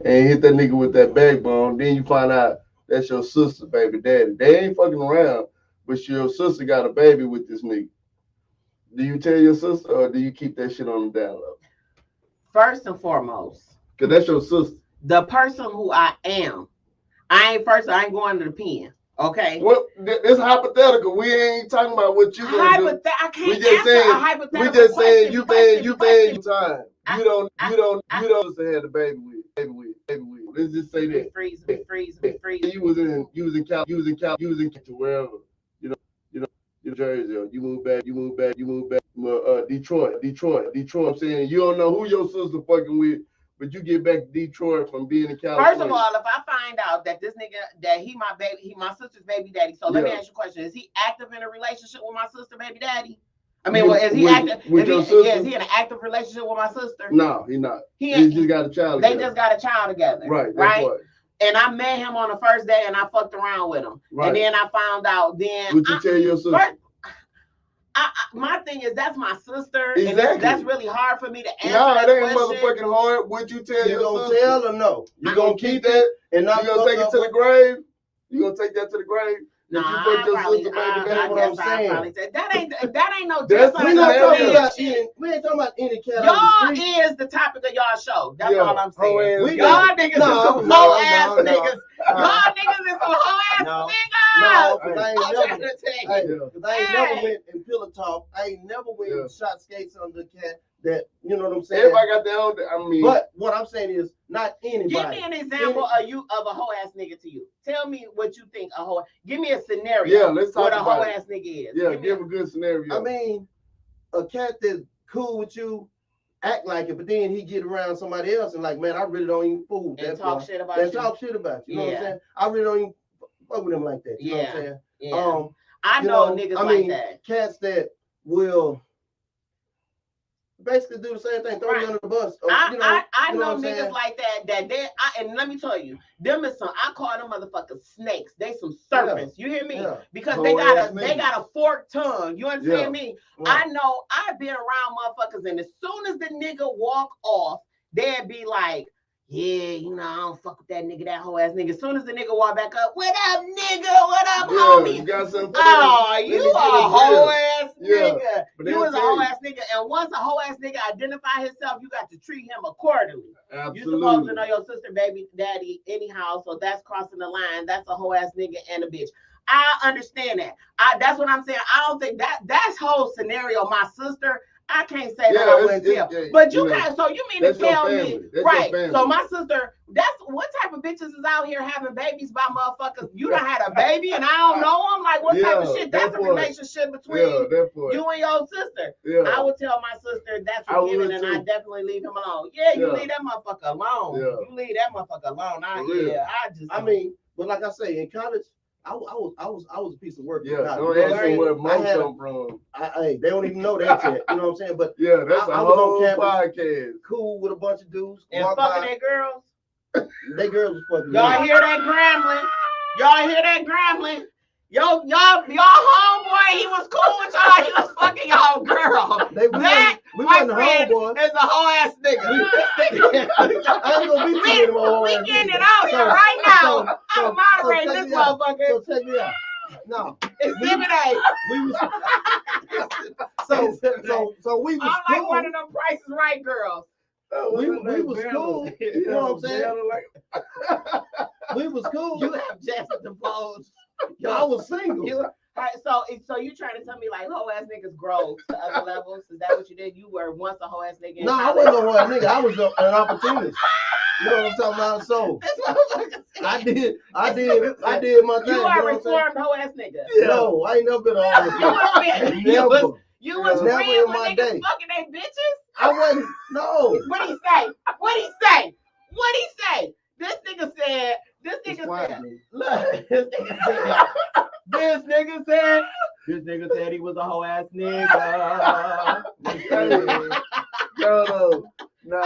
and hit that nigga with that backbone. Then you find out that's your sister, baby daddy. They ain't fucking around, but your sister got a baby with this nigga. Do you tell your sister, or do you keep that shit on the down low? First and foremost, because that's your sister. The person who I am, I ain't going to the pen. Okay. Well, it's hypothetical. We ain't talking about what you gonna do. I can't answer a hypothetical. We just saying you paying time. You don't have the baby with. Let's just say that. Freeze. You was in Cal to wherever. You Jersey. You moved back. Detroit. I'm saying you don't know who your sister fucking with. But you get back to Detroit from being in California. First of all, if I find out that this nigga, that he my sister's baby daddy, so let me ask you a question. Is he active in a relationship with my sister baby daddy? I mean, is he active? Is he in an active relationship with my sister? No, he's not. They just got a child together. They just got a child together. Right. And I met him on the first day and I fucked around with him. Right. And then I found out Would you tell your sister? My thing is that's my sister, exactly. And that's really hard for me to answer. No, it ain't motherfucking hard. Would you tell your sister? You gonna tell or no? You gonna keep that and not gonna take it to the grave? You gonna take that to the grave? No, That's what I'm saying. That ain't no different. We ain't talking about any category. Y'all is the topic of y'all show. That's all I'm saying. Y'all niggas is some hoe ass niggas. Y'all niggas is some hoe ass niggas. Because I ain't never went and pillow talk. I ain't never went and shot skates on the cat. That, you know what I'm saying? Everybody got their own. I mean, but what I'm saying is not anybody. Give me an example of a hoe ass nigga to you. Tell me what you think a hoe. Give me a scenario. Yeah, let's talk about what a hoe ass nigga is. Yeah, give a good scenario. I mean, a cat that's cool with you act like it, but then he get around somebody else and like, man, I really don't even fool and that talk boy. shit about And you. talk shit about you. You know what I'm Yeah. saying? I really don't even fuck with him like that. You know what I'm saying? Yeah. I know niggas like that. Cats that will basically do the same thing, throw you under the bus. I know niggas like that and let me tell you, them is some, I call them motherfuckers snakes. They some serpents. You hear me? Yeah. Because they got a forked tongue. You understand me? Right. I know I've been around motherfuckers, and as soon as the nigga walk off, they'd be like, yeah, you know, I don't fuck with that nigga, that whole ass nigga. As soon as the nigga walk back up, what up, nigga? What up, homie? You got something you a whole ass nigga. You was a whole ass ass nigga. And once a whole ass nigga identify himself, you got to treat him accordingly. Absolutely. You supposed to know your sister, baby, daddy, anyhow. So that's crossing the line. That's a whole ass nigga and a bitch. I understand that. That's what I'm saying. I don't think that's whole scenario. My sister, I can't say that I wouldn't tell. But you can't. So you mean to tell me, right? So my sister, that's what type of bitches is out here having babies by motherfuckers. You done had a baby and I don't know them. Like what type of shit? That's a relationship between you and your sister. I would tell my sister that's forgiven and I definitely leave him alone. You leave that motherfucker alone. You leave that motherfucker alone. I mean, but like I say, in college, I was a piece of work. Don't ask me where Mo come from. They don't even know that yet. You know what I'm saying? But that's a whole podcast. Cool with a bunch of dudes. And fucking their girls. They girls was fucking. Y'all hear that grambling? Y'all hear that grambling? Y'all homeboy, he was cool with y'all. He was fucking y'all girl. We wasn't homeboy. Is a whole ass nigga. I ain't gonna be too anymore. We getting it out here right now. I'm moderating this motherfucker. So check me out. No, Exhibit A. We was so we was I'm like cool. one of them Price is Right girls. We was cool. You know what I'm saying? We was cool. You have just the pose. Yo, I was single. All right, so you trying to tell me like whole ass niggas grow to other levels? Is that what you did? You were once a whole ass nigga. No, I wasn't a whole ass nigga. I was an opportunist. You know what I'm talking about? So I did my thing. You are a reformed whole ass nigga. Yeah. No, I ain't never been on the You was never friends in with my niggas day. fucking they bitches? I wasn't. No. What'd he say? What'd he say? What'd he say? This nigga said. Look, this nigga said he was a whole ass nigga. No.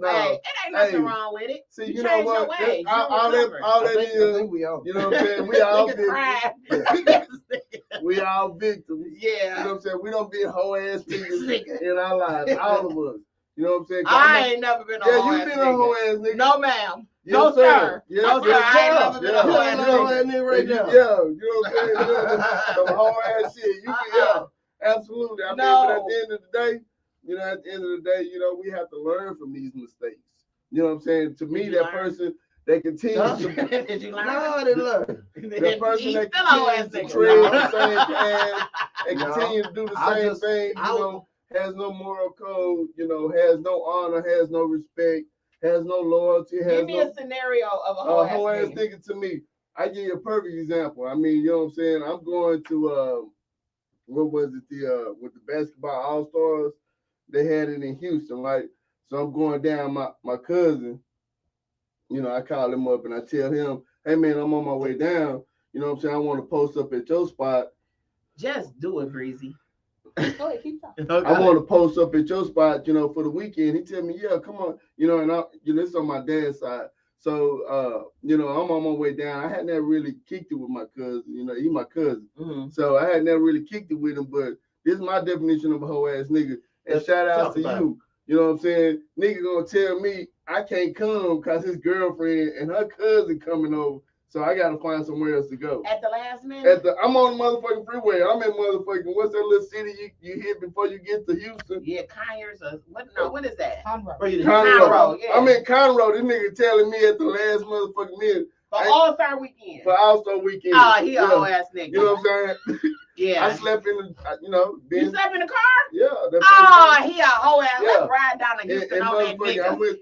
Hey, it ain't nothing wrong with it. See, you know what? All that is, you know what I'm saying? We all victims. We all victims. Yeah. You know what I'm saying? We don't be whole ass niggas in our lives. All of us. You know what I'm saying? I ain't never been a whole ass nigga. Yeah, you been a whole ass nigga. No, ma'am. Yes, no, sir. Yes, no, sir. I ain't never been a whole ass nigga right now. Yeah, you know what I'm saying? Some whole ass shit. Absolutely. I mean, but at the end of the day, we have to learn from these mistakes. You know what I'm saying? To me, that person that continues to did you learn? No, I didn't learn. That person that continues to tread the same path and continue to do the same thing, has no moral code, has no honor, has no respect, has no loyalty. Give me a scenario of a whole ass nigga to me. I give you a perfect example. I mean, you know what I'm saying? I'm going to what was it, with the basketball all-stars, they had it in Houston, right? So I'm going down, my cousin, I call him up and I tell him, hey man, I'm on my way down. You know what I'm saying? I want to post up at your spot. Just do it, Breezy. I want to post up at your spot, for the weekend. He tell me, yeah, come on, and it's on my dad's side. So, I'm on my way down. I had never really kicked it with my cousin. He my cousin. Mm-hmm. So I had never really kicked it with him, but this is my definition of a whole ass nigga. And shout out to you. You know what I'm saying? Nigga gonna tell me I can't come because his girlfriend and her cousin coming over. So I gotta find somewhere else to go. At the last minute? I'm on the motherfucking freeway. I'm in motherfucking, what's that little city you hit before you get to Houston? Yeah, Conyers or what is that? Conroe. Yeah. I'm in Conroe. This nigga telling me at the last motherfucking minute. For All-Star Weekend. For All-Star Weekend. Oh, he a whole ass nigga. You know what I'm saying? Yeah. I slept in the, You slept in the car? Yeah. He a whole ass. Yeah. Let's ride down to Houston on that nigga. I went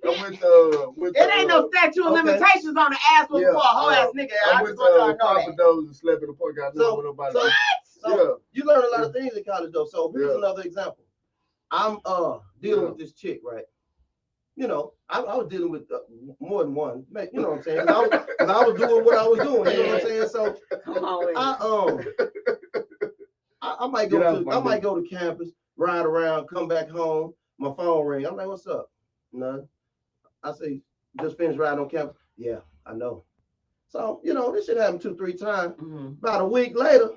it ain't no statute of limitations on the ass one for a whole ass nigga. I just want y'all to know that. Those and slept in the park. I know nobody. So you learn a lot of things in college though. So here's another example. I'm dealing with this chick, right? You know, I was dealing with more than one. You know what I'm saying? I was doing what I was doing. You know what I'm saying? So I might go to campus, ride around, come back home. My phone ring. I'm like, "What's up?" None. I say, "Just finished riding on campus." Yeah, I know. So you know, this shit happened 2-3 times. About a week later,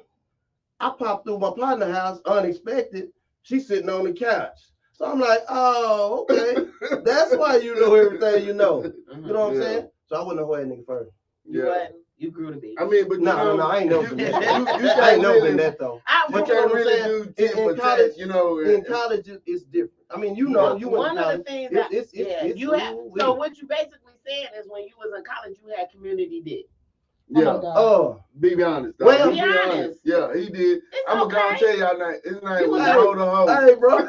I popped through my partner's house unexpected. She's sitting on the couch. So I'm like, "Oh, okay. That's why you know everything you know." You know what I'm saying? So I wouldn't know who that nigga first. You grew to be. I mean, but no, I ain't never been that. I ain't never been that though. But you can't really do in college. You know, in college it's different. I mean, you know, you went to college. One of the things that you have. So what you basically saying is when you was in college, you had community dick. Yeah. Be honest. Dog. Well, be honest. Yeah, he did. I'm gonna tell y'all now. His name was Moe the Ho. Hey, bro. It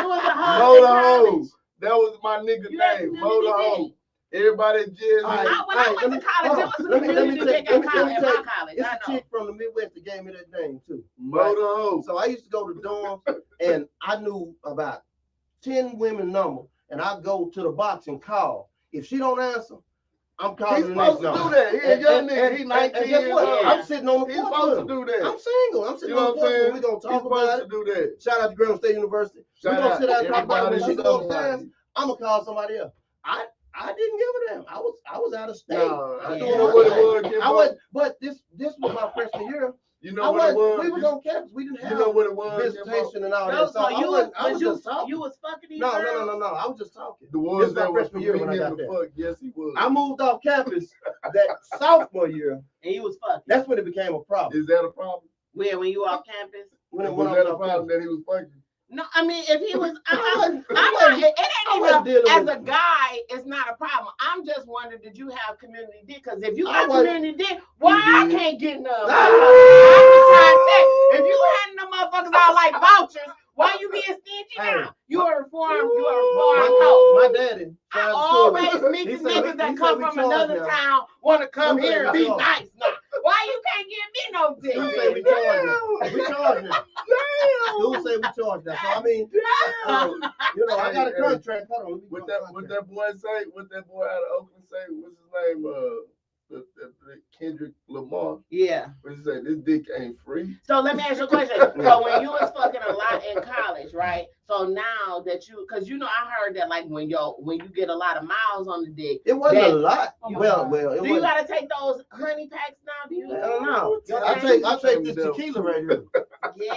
was a Moe the Ho. That was my nigga name. Moe the Ho. Everybody just. When I went to college, it was a community dick at my college. It's a chick from the Midwest that gave me that name too. Moe the Ho. So I used to go to dorms and I knew about 10 women number, and I go to the box and call. If she don't answer, I'm calling the next number. He's supposed to do that. He a young nigga. He's 19 years old. I'm sitting on the porch. He's supposed to do that. I'm single. I'm sitting on the porch. We're going to talk about it. Do that. Shout out to Graham State University. We're going to sit out and talk about it. When she goes upstairs, I'm going to call somebody else. I didn't give a damn. I was out of state. I don't know what it was. But this was my freshman year. You know what it was? We was on campus. We didn't have visitation and all that. So I was just talking. You was fucking these No. I was just talking. The ones that was freshman year when I got there. Yes, he was. I moved off campus that sophomore year. And you was fucking. That's when it became a problem. Is that a problem? Where when you off campus? Was that a problem that he was fucking? No, I mean if he was, as a guy, it's not a problem. I'm just wondering, did you have community dick? Because if you have community dick, why I can't get none? If you handing them motherfuckers out like vouchers, why you being stingy now? You are reformed. You are reformed. My daddy. I always meet the niggas that come from another town want to come here and be nice. Now, why you can't give me no dick? Who say we charge now? We charge now. Who say we charge now? So I mean, you know, I got a contract. Hold on. What that boy say? What that boy out of Oakland say? What's his name? Kendrick Lamar. Yeah. What you say? This dick ain't free. So let me ask you a question. So when you was fucking a lot in college, right? So now that because you know, I heard that like when you get a lot of miles on the dick, it wasn't a lot. Well, do you gotta take those honey packs now? Do you? I don't know. I take this tequila right here. Yeah.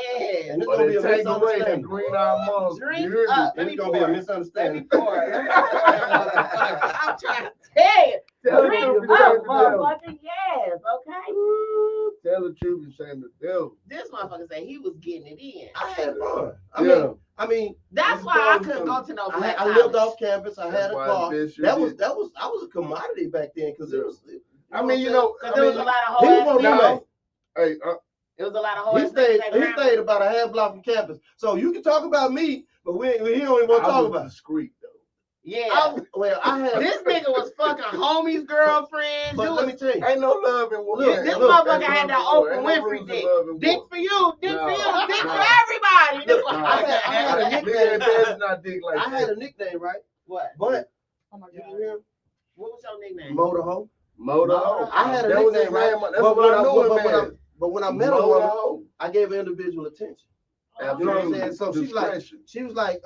And it's gonna be a take away the misunderstanding. green eye Drink up. It's gonna be a misunderstanding. I'm trying to tell you. Drink up, motherfucker. Yes. Okay. Tell the truth and shame the devil. This motherfucker said he was getting it in. I had fun. I mean, that's why I couldn't go to no black I lived off campus. I had a car. I was a commodity back then because it was. I mean, you know, there was a lot of hoes. Hey, it was a lot of hoes. He stayed about a half block from campus, so you can talk about me, but he don't even want to talk about discreet though. Yeah. I had this nigga was fucking homie's girlfriend. But let me tell you, ain't no love in war. This motherfucker had that Oprah Winfrey dick. Dick for you, dick for you, dick for everybody. I had a nickname. That's not dick like I had a nickname, right? What? But oh my God. What was your nickname? Moe the Ho. Moe the Ho. I had a nickname, right? But when I met a woman, I gave her individual attention. You know what I'm saying? So she was like,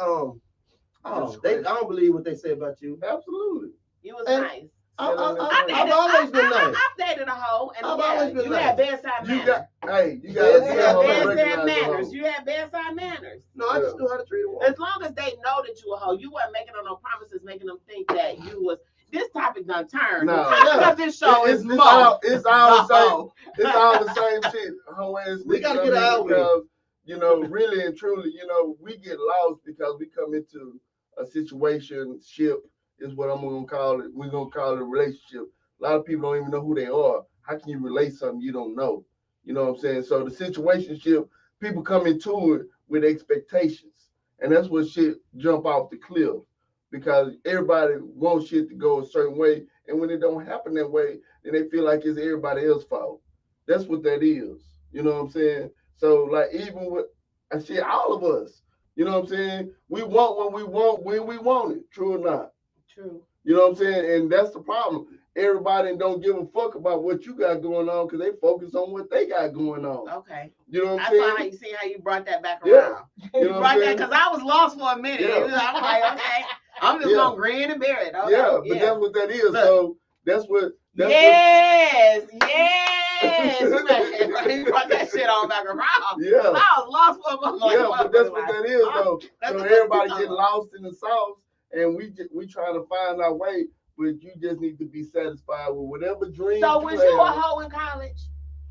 I don't believe what they say about you. Absolutely. You was nice. I've always been nice. I've dated a hoe, and I've always been you nice. had bedside manners. You got bedside manners. You had bedside manners. No, I just knew how to treat a woman. As long as they know that you a hoe, you weren't making them no promises, making them think that you was. This topic done turned. No, because this show is it's all the same. It's all the same shit. We gotta get out because you know, really and truly, you know, we get lost because we come into a situationship is what I'm gonna call it. We're gonna call it a relationship. A lot of people don't even know who they are. How can you relate something you don't know? You know what I'm saying? So the situationship, people come into it with expectations, and that's what shit jump off the cliff because everybody wants shit to go a certain way, and when it don't happen that way, then they feel like it's everybody else's fault. That's what that is. You know what I'm saying? So like even with shit, all of us. You know what I'm saying? We want what we want when we want it. True or not? True. You know what I'm saying? And that's the problem. Everybody don't give a fuck about what you got going on because they focus on what they got going on. Okay. You know what I'm I saying? saw how you see how you brought that back Yeah. around. You You know what brought I'm that saying? because I was lost for a minute. Yeah. I'm like, okay, I'm just gonna grin and bear it. Okay. Yeah, but that's what that is. Look. So that's what. Yes. You brought that shit on back around. Yeah. I was lost for a moment. Like, Yeah, but that's what that is, though. That's So what everybody that's get lost in the sauce, and we trying to find our way. But you just need to be satisfied with whatever dream. So was you a have. hoe in college?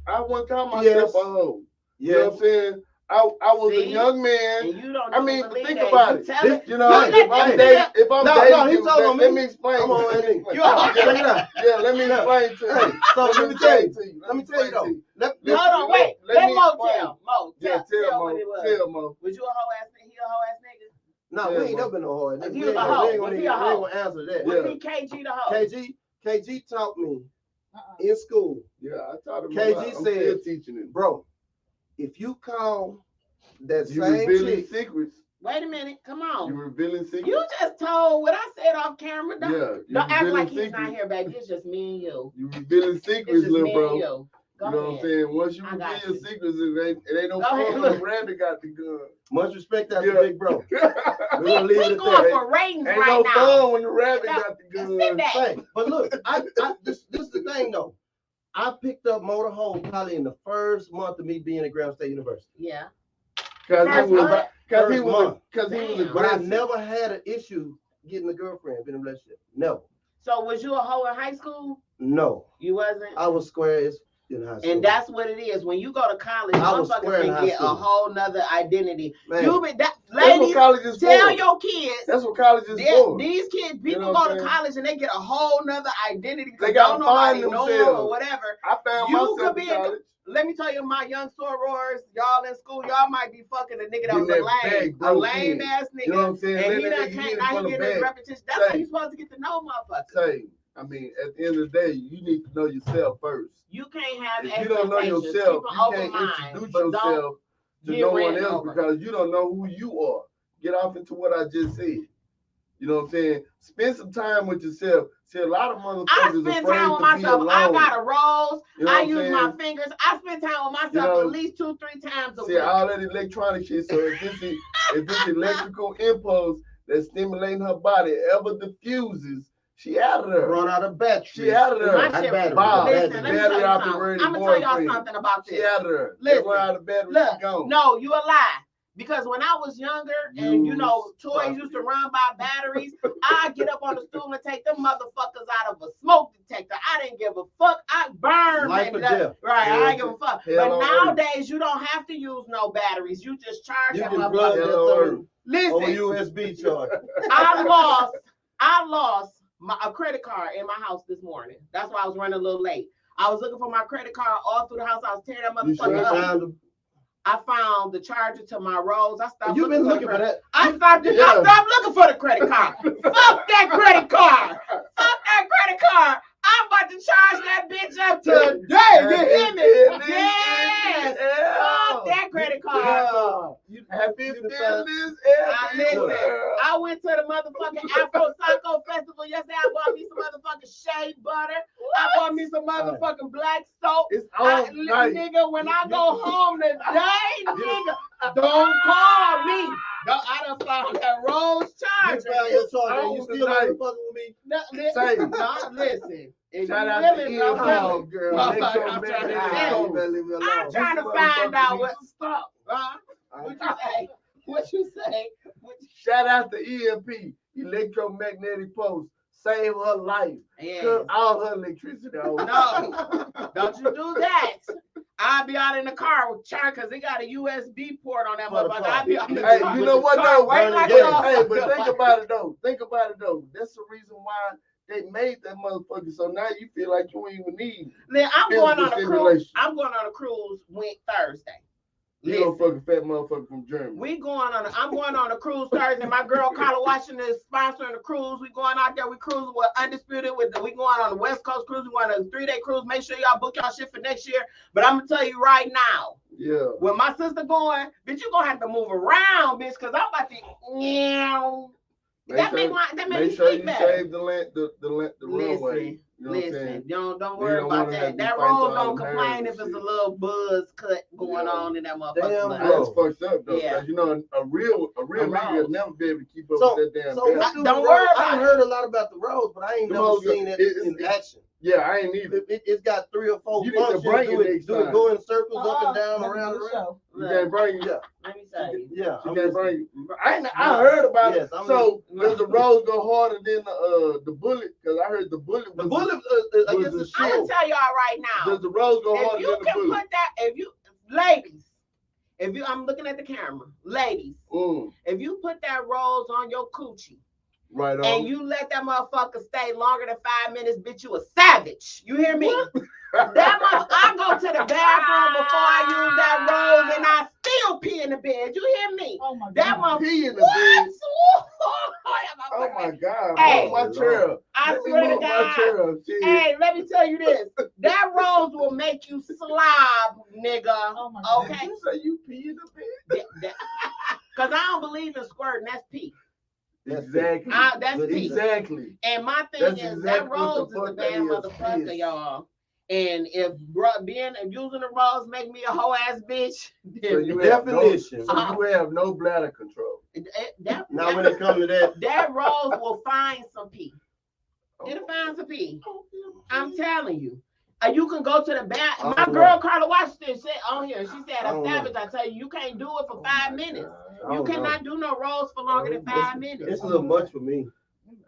I wouldn't call myself a hoe. You know what I'm saying? I was a young man. And you don't I mean, believe think that. about it. You know, if I'm dating you, let me explain. Come on, Eddie. Yeah, let me explain to you. So let me tell you though. Hold on, wait. Let Mo tell. Yeah, tell what it was. Tell Mo. Was you a hoe ass nigga? He a hoe ass nigga? No, we ain't never been no hoe. He was a hoe. We ain't gonna answer that. Was he KG the hoe? KG taught me in school. Yeah, I taught him. KG I'm said, still teaching him. Bro, if you call that You same revealing chick, secrets. Wait a minute, come on. You revealing secrets. You just told what I said off camera. Don't act like he's secrets. not here, baby. It's just me and you. You revealing It's secrets, just little me bro. and You you. Go know ahead. what I'm saying? Once you I reveal got your you. secrets, it ain't no Go fun ahead. when the rabbit got the gun. much respect out to Big Bro. We leave it at going that. for ratings Ain't right no now. fun when the rabbit Now, got the gun. sit back. Hey, but look, this is the thing though. I picked up Motor Home probably in the first month of me being at Graham State University. Yeah. Because he was But I aggressive. never had an issue getting a girlfriend, being in a relationship. Never. So was you a hoe in high school? No. You wasn't? I was square as in high school. And that's what it is. When you go to college, I was square in motherfuckers high can get school. a whole nother identity. Man. You been That's ladies, what college is tell for. your kids. That's what college is for. These kids, people know what I'm go to saying? college and they get a whole nother identity. They gotta don't nobody find know themselves. or whatever. I found You myself could be in college. Let me tell you, my young sorors, y'all in school, y'all might be fucking a nigga that was Getting a that lame, bag broke in. ass nigga. You know what I'm saying? And he Let that done nigga can't, get now from he the getting his bag. repetition. That's how you supposed to get to know motherfuckers. Say, I mean, at the end of the day, you need to know yourself first. You can't have If you don't know expectations. yourself, Keep an you open can't mind, introduce but don't yourself to get no one ran else over. because you don't know who you are. Get off into what I just said. You know what I'm saying? Spend some time with yourself. See, a lot of I motherfuckers spend afraid time with to myself. be alone. I got a rose. You know I what I'm use saying? my fingers. I spend time with myself You know, at least 2-3 times a See, week. all that electronic shit. So if this electrical impulse that's stimulating her body ever diffuses, she out of there. Run out of battery. She out of there. My That shit, battery. Bob, listen, let me tell you battery something. operated I'm gonna tell y'all boyfriend. something about this. She out of there. Listen, They run out of battery. Look, She gone. no, you a lie. Because when I was younger and Use toys property. used to run by batteries, I get up on the stool and take them motherfuckers out of a smoke detector. I didn't give a fuck. I burned. Life or death. Right, Hell, I ain't give a fuck. hell But on nowadays you don't have to use no batteries. You just charge You that can plug that motherfucker. thing Listen, on USB charge. I lost a credit card in my house this morning. That's why I was running a little late. I was looking for my credit card all through the house. I was tearing that motherfucker up. I found the charger to my Rose. I stopped. You've been looking for that. I stopped looking for the credit card. Fuck that credit card. Fuck that credit card. I'm about to charge that bitch up today. You hear me? Yes. Fuck that credit card. Happy feelings Listen, everywhere. I went to the motherfucking Afro Psycho Festival yesterday. I bought me some motherfucking shea butter. I bought me some motherfucking black soap. It's all night. Nigga, when I go home today, nigga, don't call me. I done found that Rose charger. You found your charger and you still ain't fucking with me? Listen. If Shout you out really to don't Ian, know, girl. I'm Make sure trying to man, tell you. Leave me alone. I'm trying to find out what stop. What you say? What you say? Shout out to EMP, electromagnetic pulse. Save her life. Cut all her electricity off. No, don't you do that. I'll be out in the car with Char because they got a USB port on that motherfucker. I'll be out in the Hey, car you with know the what car though? waiting like Hey, a but think about it though. That's the reason why they made that motherfucker. So now you feel like you ain't even need. Then I'm going on a physical cruise. stimulation. I'm going on a cruise You don't fucking fat motherfucker from Germany. I'm going on a cruise Thursday. My girl Carla Washington is sponsoring the cruise. We going out there. We cruising with Undisputed. We going on the West Coast cruise. We going on a 3-day cruise. Make sure y'all book y'all shit for next year. But I'm gonna tell you right now. Yeah. When my sister going, bitch, you gonna have to move around, bitch, because I'm about to. Make sure you save the runway. You know listen, don't worry about that. That road don't complain if it's a little buzz cut going on in that motherfucker. That's fucked up though. Yeah. You know, a real nigga will never be able to keep up with that damn. Don't worry about it. I heard a lot about the roads, but I ain't never seen it in action. Yeah, I ain't either. It's got 3 or 4 you need to bring it next time. Go in circles up and down around the show. You can't bring it. Let me tell you. Yeah, you can't bring it. I heard about it. So does the roads go harder than the bullet? Because I heard the bullet. I'm gonna tell y'all right now. Does the roads go harder than the bullet? If you can put that, ladies, I'm looking at the camera, ladies, if you put that rose on your coochie. Right on. And you let that motherfucker stay longer than 5 minutes, bitch, you a savage. You hear me? I go to the bathroom before I use that rose and I still pee in the bed. You hear me? Oh my that God. Pee in the bed. Oh my God. Hey, my chair. I swear to God. Hey, let me tell you this. That rose will make you slob, nigga. Oh my God. Okay. Did you say you pee in the bed? Because I don't believe in squirting. That's pee. Exactly. That's pee. Exactly. And my thing is that rose is a bad motherfucker, y'all. And if using the rose make me a whole ass bitch, so you definition. So you have no bladder control. Now when it comes to that rose will find some pee. It'll find some pee. I'm telling you. You can go to the bath. My girl Carla Washington said on here, she said, "I'm savage. I tell you, you can't do it for 5 minutes. You cannot do no rolls for longer than 5 minutes." It's a little much for me.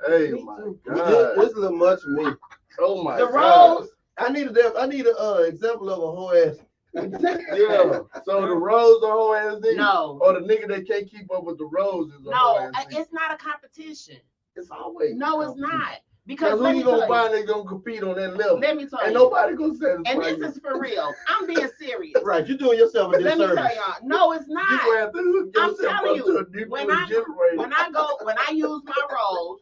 Hey, my God. It's a little much for me. Oh my God. The rolls. I need an example of a whole ass. Yeah. So the rose a whole ass nigga? No. Or the nigga that can't keep up with the rose is a whole ass nigga? It's not a competition. It's always it's not. Because who you gonna find that's gonna compete on that level? Let me tell you. Ain't nobody gonna say this. And this is for real. I'm being serious. Right, you're doing yourself a disservice. Let me tell y'all. No, it's not. I'm telling you. When I use my rolls,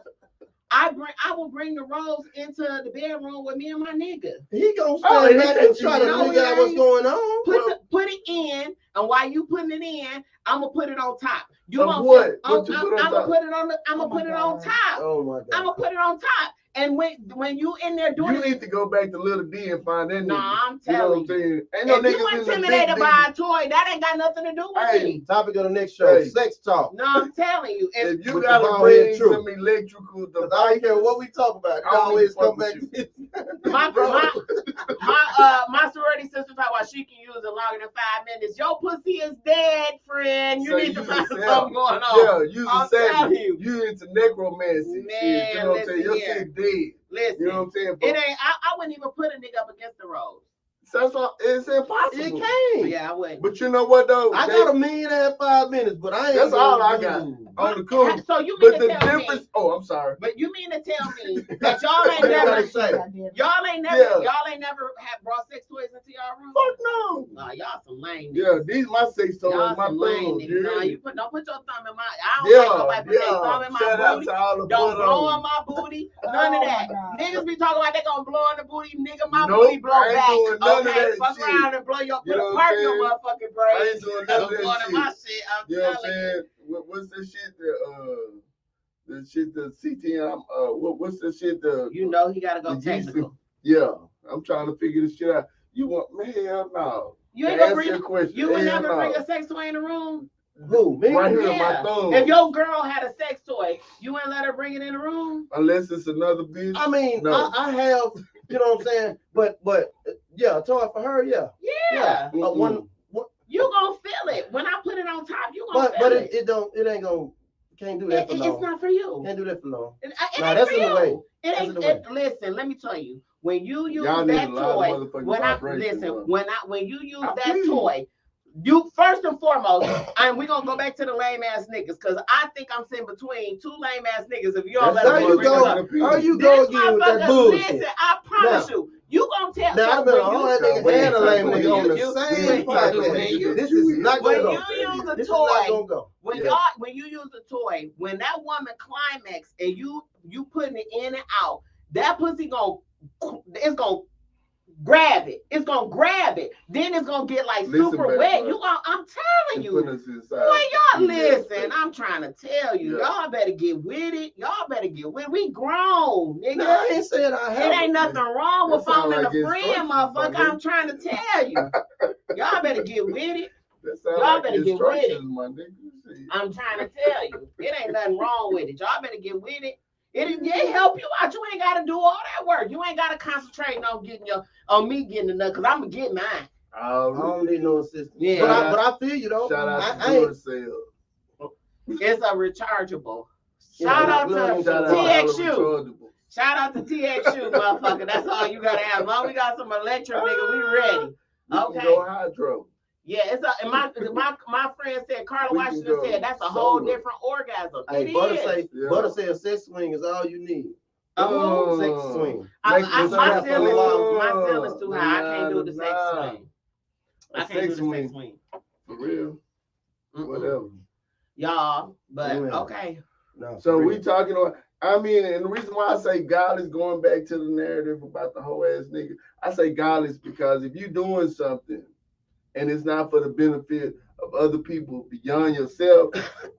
I will bring the rolls into the bedroom with me and my nigga. He gonna stand back and try to figure out what's going on. Put it in, and while you putting it in, I'm gonna put it on top. You gonna what? I'm gonna put it on top. Oh my God. I'm gonna put it on top. And when you in there doing you need to go back to Little D and find that nigga. No, I'm telling you. Ain't no if you intimidated by a toy, that ain't got nothing to do with me. Topic of the next show, sex talk. No, I'm telling you. If you gotta bring some electrical devices, I don't care what we talk about. I always come back to this. My sorority sister talk about she can use it longer than 5 minutes. Your pussy is dead, friend. You need to find something going on. Yeah, use a savage. You into necromancy. Man, you know what I'm saying? Your shit dead. Listen, you know what I'm saying? It ain't. I wouldn't even put a nigga up against the rose. That's all. It's impossible. It can't. Yeah, I wouldn't. But you know what though? I got a million and 5 minutes, but I ain't. That's all I got on the cool. So you mean to tell me? Oh, I'm sorry. But you mean to tell me that y'all ain't never had brought sex toys into y'all room? Fuck no. Nah, y'all some lame. Yeah, these my sex toys. Y'all my some lame niggas. Nah, don't put your thumb in my. I don't like nobody put their thumb in my booty. Don't blow on my booty. None of that. Niggas be talking like they gonna blow on the booty. Nigga, my booty blow back. Okay, fuck around and blow your put a part in your motherfucking brain. I ain't doing none of that shit. My shit. I'm you know what I'm saying? What's the shit the CTM? What's the shit you know he gotta go technical. Yeah, I'm trying to figure this shit out. You want hell no? You ain't gonna bring. You would never bring a sex toy in the room. Who? Me? Right here on my thumb. If your girl had a sex toy, you wouldn't let her bring it in the room? Unless it's another bitch. I mean, no. I have, you know what I'm saying? But yeah, a toy for her, yeah. Yeah. One. You gonna feel it. When I put it on top, you gonna feel it. But it ain't gonna, can't do that for long. It's not for you. Can't do that for long. It that's in the way. It ain't, listen, let me tell you. When you use that toy, when you use that toy, you first and foremost, and we're gonna go back to the lame ass niggas, because I think I'm sitting between two lame ass niggas. If you all let me bring it up. How you go again with that bullshit? Listen, I promise you gonna tell. Now I bet all that nigga and a lame nigga on the same podcast. This is not when going you use a a this is not toy, gonna go. when you use a toy, when that woman climax and you putting it in and out, that pussy it's gonna grab it. It's gonna grab it. Then it's gonna get like super wet. I'm telling you, boy, y'all listen. I'm trying to tell you, y'all better get with it. Y'all better get with it. We grown, nigga. No, I ain't saying I have. It ain't nothing wrong with phoning a friend, motherfucker. I'm trying to tell you. Y'all better get with it. Y'all better get with it. I'm trying to tell you, it ain't nothing wrong with it. Y'all better get with it. It help you out. You ain't got to do all that work. You ain't got to concentrate on me getting the nut, because I'm going to get mine. I don't need no assistance. Yeah. But I feel you, though. Shout out to yourself. It's a rechargeable. Shout out to TXU. Shout out to TXU, motherfucker. That's all you got to have. As long as we got some electric, nigga, we ready. Okay. Go hydro. Yeah, it's my friend said, Carla Washington said, that's a whole different orgasm. Hey, Butter say a sex swing is all you need. Sex swing. My feelings too high. I can't do the sex swing. I can't do the sex swing. For real. Whatever. Y'all, but okay. No, so we talking about, I mean, and the reason why I say God is going back to the narrative about the whole ass nigga, I say God is because if you're doing something and it's not for the benefit of other people beyond yourself,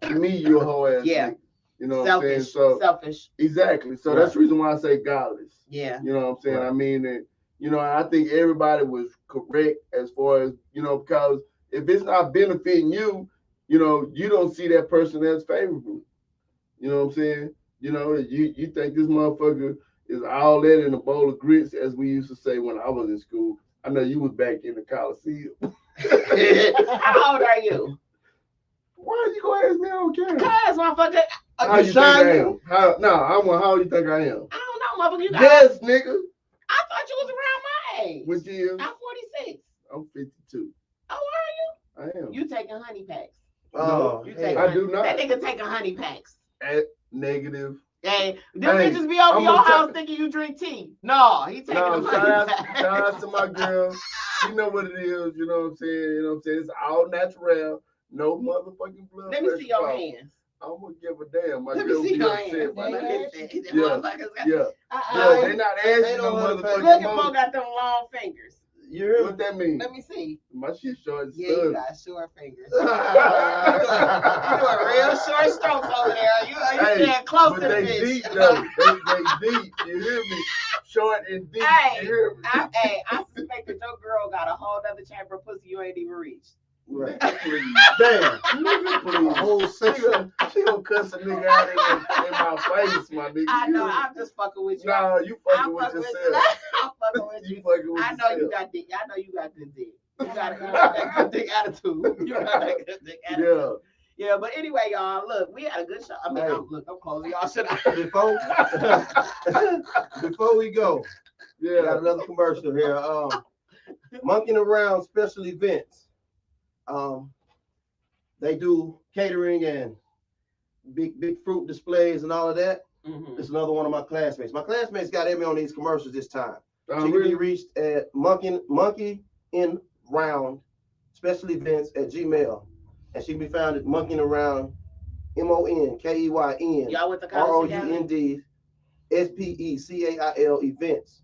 to me, you're a whole ass nigga. You know what I'm saying? So selfish. Exactly. So that's the reason why I say godless. Yeah. You know what I'm saying? I mean, and, you know, I think everybody was correct as far as, you know, because if it's not benefiting you, you know, you don't see that person as favorable. You know what I'm saying? You know, you think this motherfucker is all that in a bowl of grits, as we used to say when I was in school. I know you was back in the Coliseum. How old are you? Why you gonna ask me? I don't care. Because, motherfucker, how you think I am? How you think I am? I don't know, motherfucker. You got yes, nigga. I thought you was around my age. Which year? I'm 46. I'm 52. Oh, are you? I am. You taking honey packs? No, I do not. That nigga taking honey packs. Negative. Hey, them bitches be over your house thinking you drink tea. No, he taking them honey packs. Shout out to my girl. You know what it is. You know what I'm saying? You know what I'm saying? It's all natural. No motherfucking blood. Let me see your hands. I'm gonna give a damn. My Let girl me see be your upset. hands. Yeah. They not asking no motherfucking. Look at Mo got them long fingers. What that mean? Let me see. My shit short. Yeah, you got short fingers. You doing real short strokes over there. You staying close to the bitch. They deep though. They deep. You hear me? Short and deep. Hey, you hear me? I suspect that your girl got a whole other chamber of pussy you ain't even reached. Right. Please. Damn. Please. Whole section. She gonna cuss a nigga out in my face, my nigga. I know. I'm just fucking with you. Nah, you fucking with yourself. I'm fucking with you. You fucking with I know yourself. you got dick. I know you got good dick. You got that good dick attitude. You got that good dick attitude. Yeah, but anyway, y'all, look, we had a good show. I mean, I'm closing y'all shit out. Before we go, got another commercial here. Monkeying Around special events. They do catering and big fruit displays and all of that. It's another one of my classmates. My classmates got me on these commercials this time. She can be reached at Monkey in Round special events at Gmail, and she can be found at Monkeying Around MONKEYN y'all went to college ROUND SPECAIL events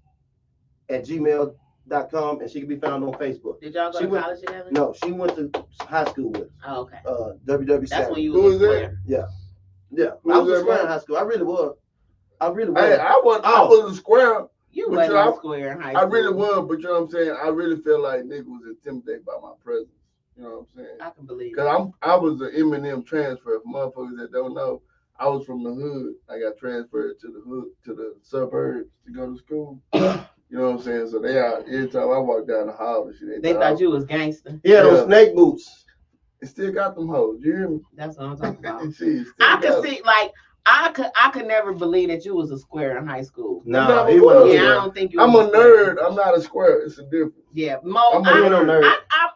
at gmail.com, and she can be found on Facebook. Did y'all go to college together? No, she went to high school with us. Oh, okay. WW7. That's when you was a square. Yeah. I was a square in high school. I really was. Hey, I was a square. You wasn't a square in high school. I really was, but you know what I'm saying? I really feel like nigga was intimidated by my presence. You know what I'm saying? I can believe it. Because I was an Eminem transfer. For motherfuckers that don't know, I was from the hood. I got transferred to the hood, to the suburbs to go to school. You know what I'm saying? So they out every time I walk down the hall and shit. They thought you was gangster. Yeah, those snake boots. It still got them hoes. You hear me? That's what I'm talking about. I could see, like, I could never believe that you was a square in high school. No, he wasn't. Yeah, I don't think you was I'm a nerd. I'm not a square. It's a difference. Yeah, Mo, I'm a nerd. I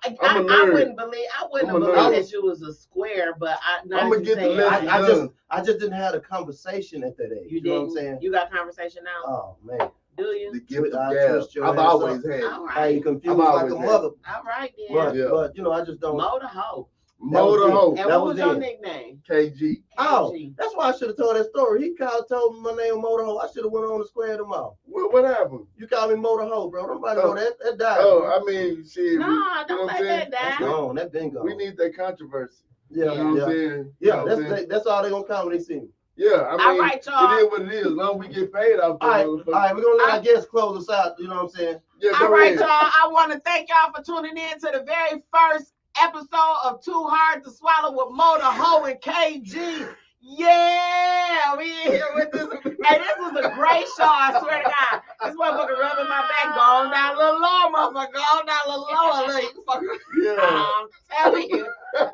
wouldn't have believed that you was a square, but I'm gonna get the lesson. I just didn't have a conversation at that age. You know what I'm saying? You got conversation now? Oh man. Do you? The gift of gab. I've always had. All right. You confused like a mother. All right then. But you know, I just don't. Mo the hoe. Motor Ho. And what was your nickname? KG. Oh, that's why I should have told that story. He told me my name Motor Ho. I should have went on and squared him out. What happened? You call me Motor Ho, bro. Nobody know that. That died. Oh, bro. I mean, shit. No, don't let that die. That's gone. That been gone. We need that controversy. Yeah, you know what I'm saying? Yeah, that's all they gonna come when they see me. Yeah, I mean, all right, y'all. It is what it is. As long as we get paid off. All right, we're gonna let our guests close us out. You know what I'm saying? Yeah, all right, y'all. I want to thank y'all for tuning in to the very first episode of Too Hard to Swallow with Motor Ho and KG. Yeah, we in here with this. Hey, this is a great show. I swear to God, this motherfucker rubbing my back, going down a little lower, motherfucker, going down a little lower. You fucker. Yeah. I'm telling you.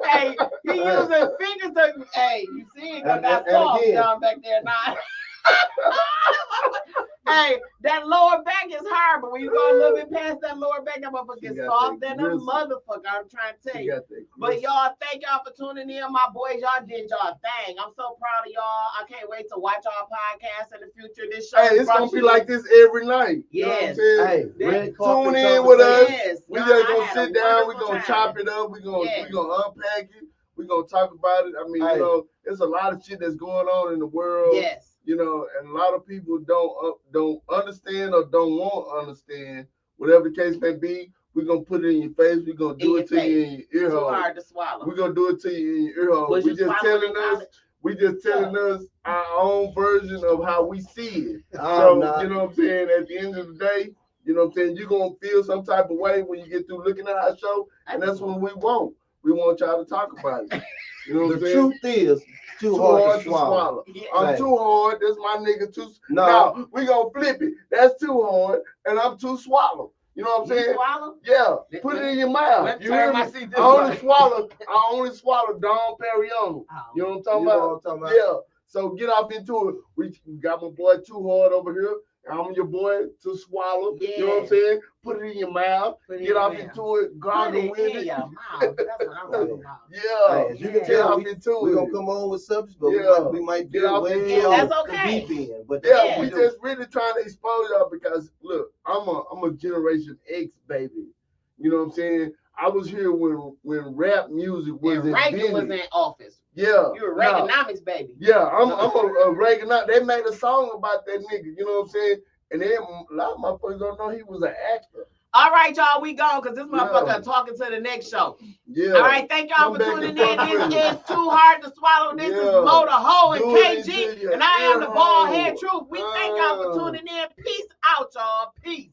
Hey, he using fingers to. Hey, you see it? Got that soft down back there now. Hey, that lower back is hard, but when you go a little bit past that lower back, that motherfucker gets soft than a motherfucker. I'm trying to tell you. But y'all, thank y'all for tuning in. My boys, y'all did y'all thing. I'm so proud of y'all. I can't wait to watch our podcast in the future. This show it's gonna be like this every night. Yes. You know what I'm saying? Tune in with us. We just gonna sit down. We're gonna chop it up. We're gonna unpack it. We're gonna talk about it. I mean, you know, there's a lot of shit that's going on in the world. Yes. You know, and a lot of people don't understand or don't want to understand. Whatever the case may be, we're gonna put it in your face. We're gonna do it to you in your ear hole. Too hard to swallow. We're gonna do it to you in your ear hole. We just telling us our own version of how we see it. So you know what I'm saying? At the end of the day, you know what I'm saying, you're gonna feel some type of way when you get through looking at our show, and that's what we want. We want y'all to talk about it. You know what I'm saying? The truth is too hard to swallow. Yeah. I'm too hard. That's my nigga too. No, we gonna flip it. That's too hard, and I'm too swallow. You know what I'm saying? Swallow? Yeah. Put it in your mouth. You hear me? I only swallow Dom Perignon. You know what I'm talking about? Yeah. So get off into it. We got my boy Too Hard over here. I'm your boy To Swallow. Yeah. You know what I'm saying? Put it in your mouth. Get off into it. Gargle with it. Your mouth. That's what I'm talking about. Yeah. As you can tell, we're gonna come on with subjects, but we might get way off the deep end. But we just really trying to expose y'all because look, I'm a Generation X baby. You know what I'm saying? I was here when rap music was invented. Reagan was in office. Yeah. You were Reaganomics, baby. Yeah, I'm a Reaganomics. They made a song about that nigga, you know what I'm saying? And then a lot of motherfuckers don't know he was an actor. All right, y'all, we gone because this motherfucker talking to the next show. Yeah. All right, thank y'all for tuning in. This is Too Hard to Swallow. This is Motor Ho and KG, and I am the bald head truth. We thank y'all for tuning in. Peace out, y'all. Peace.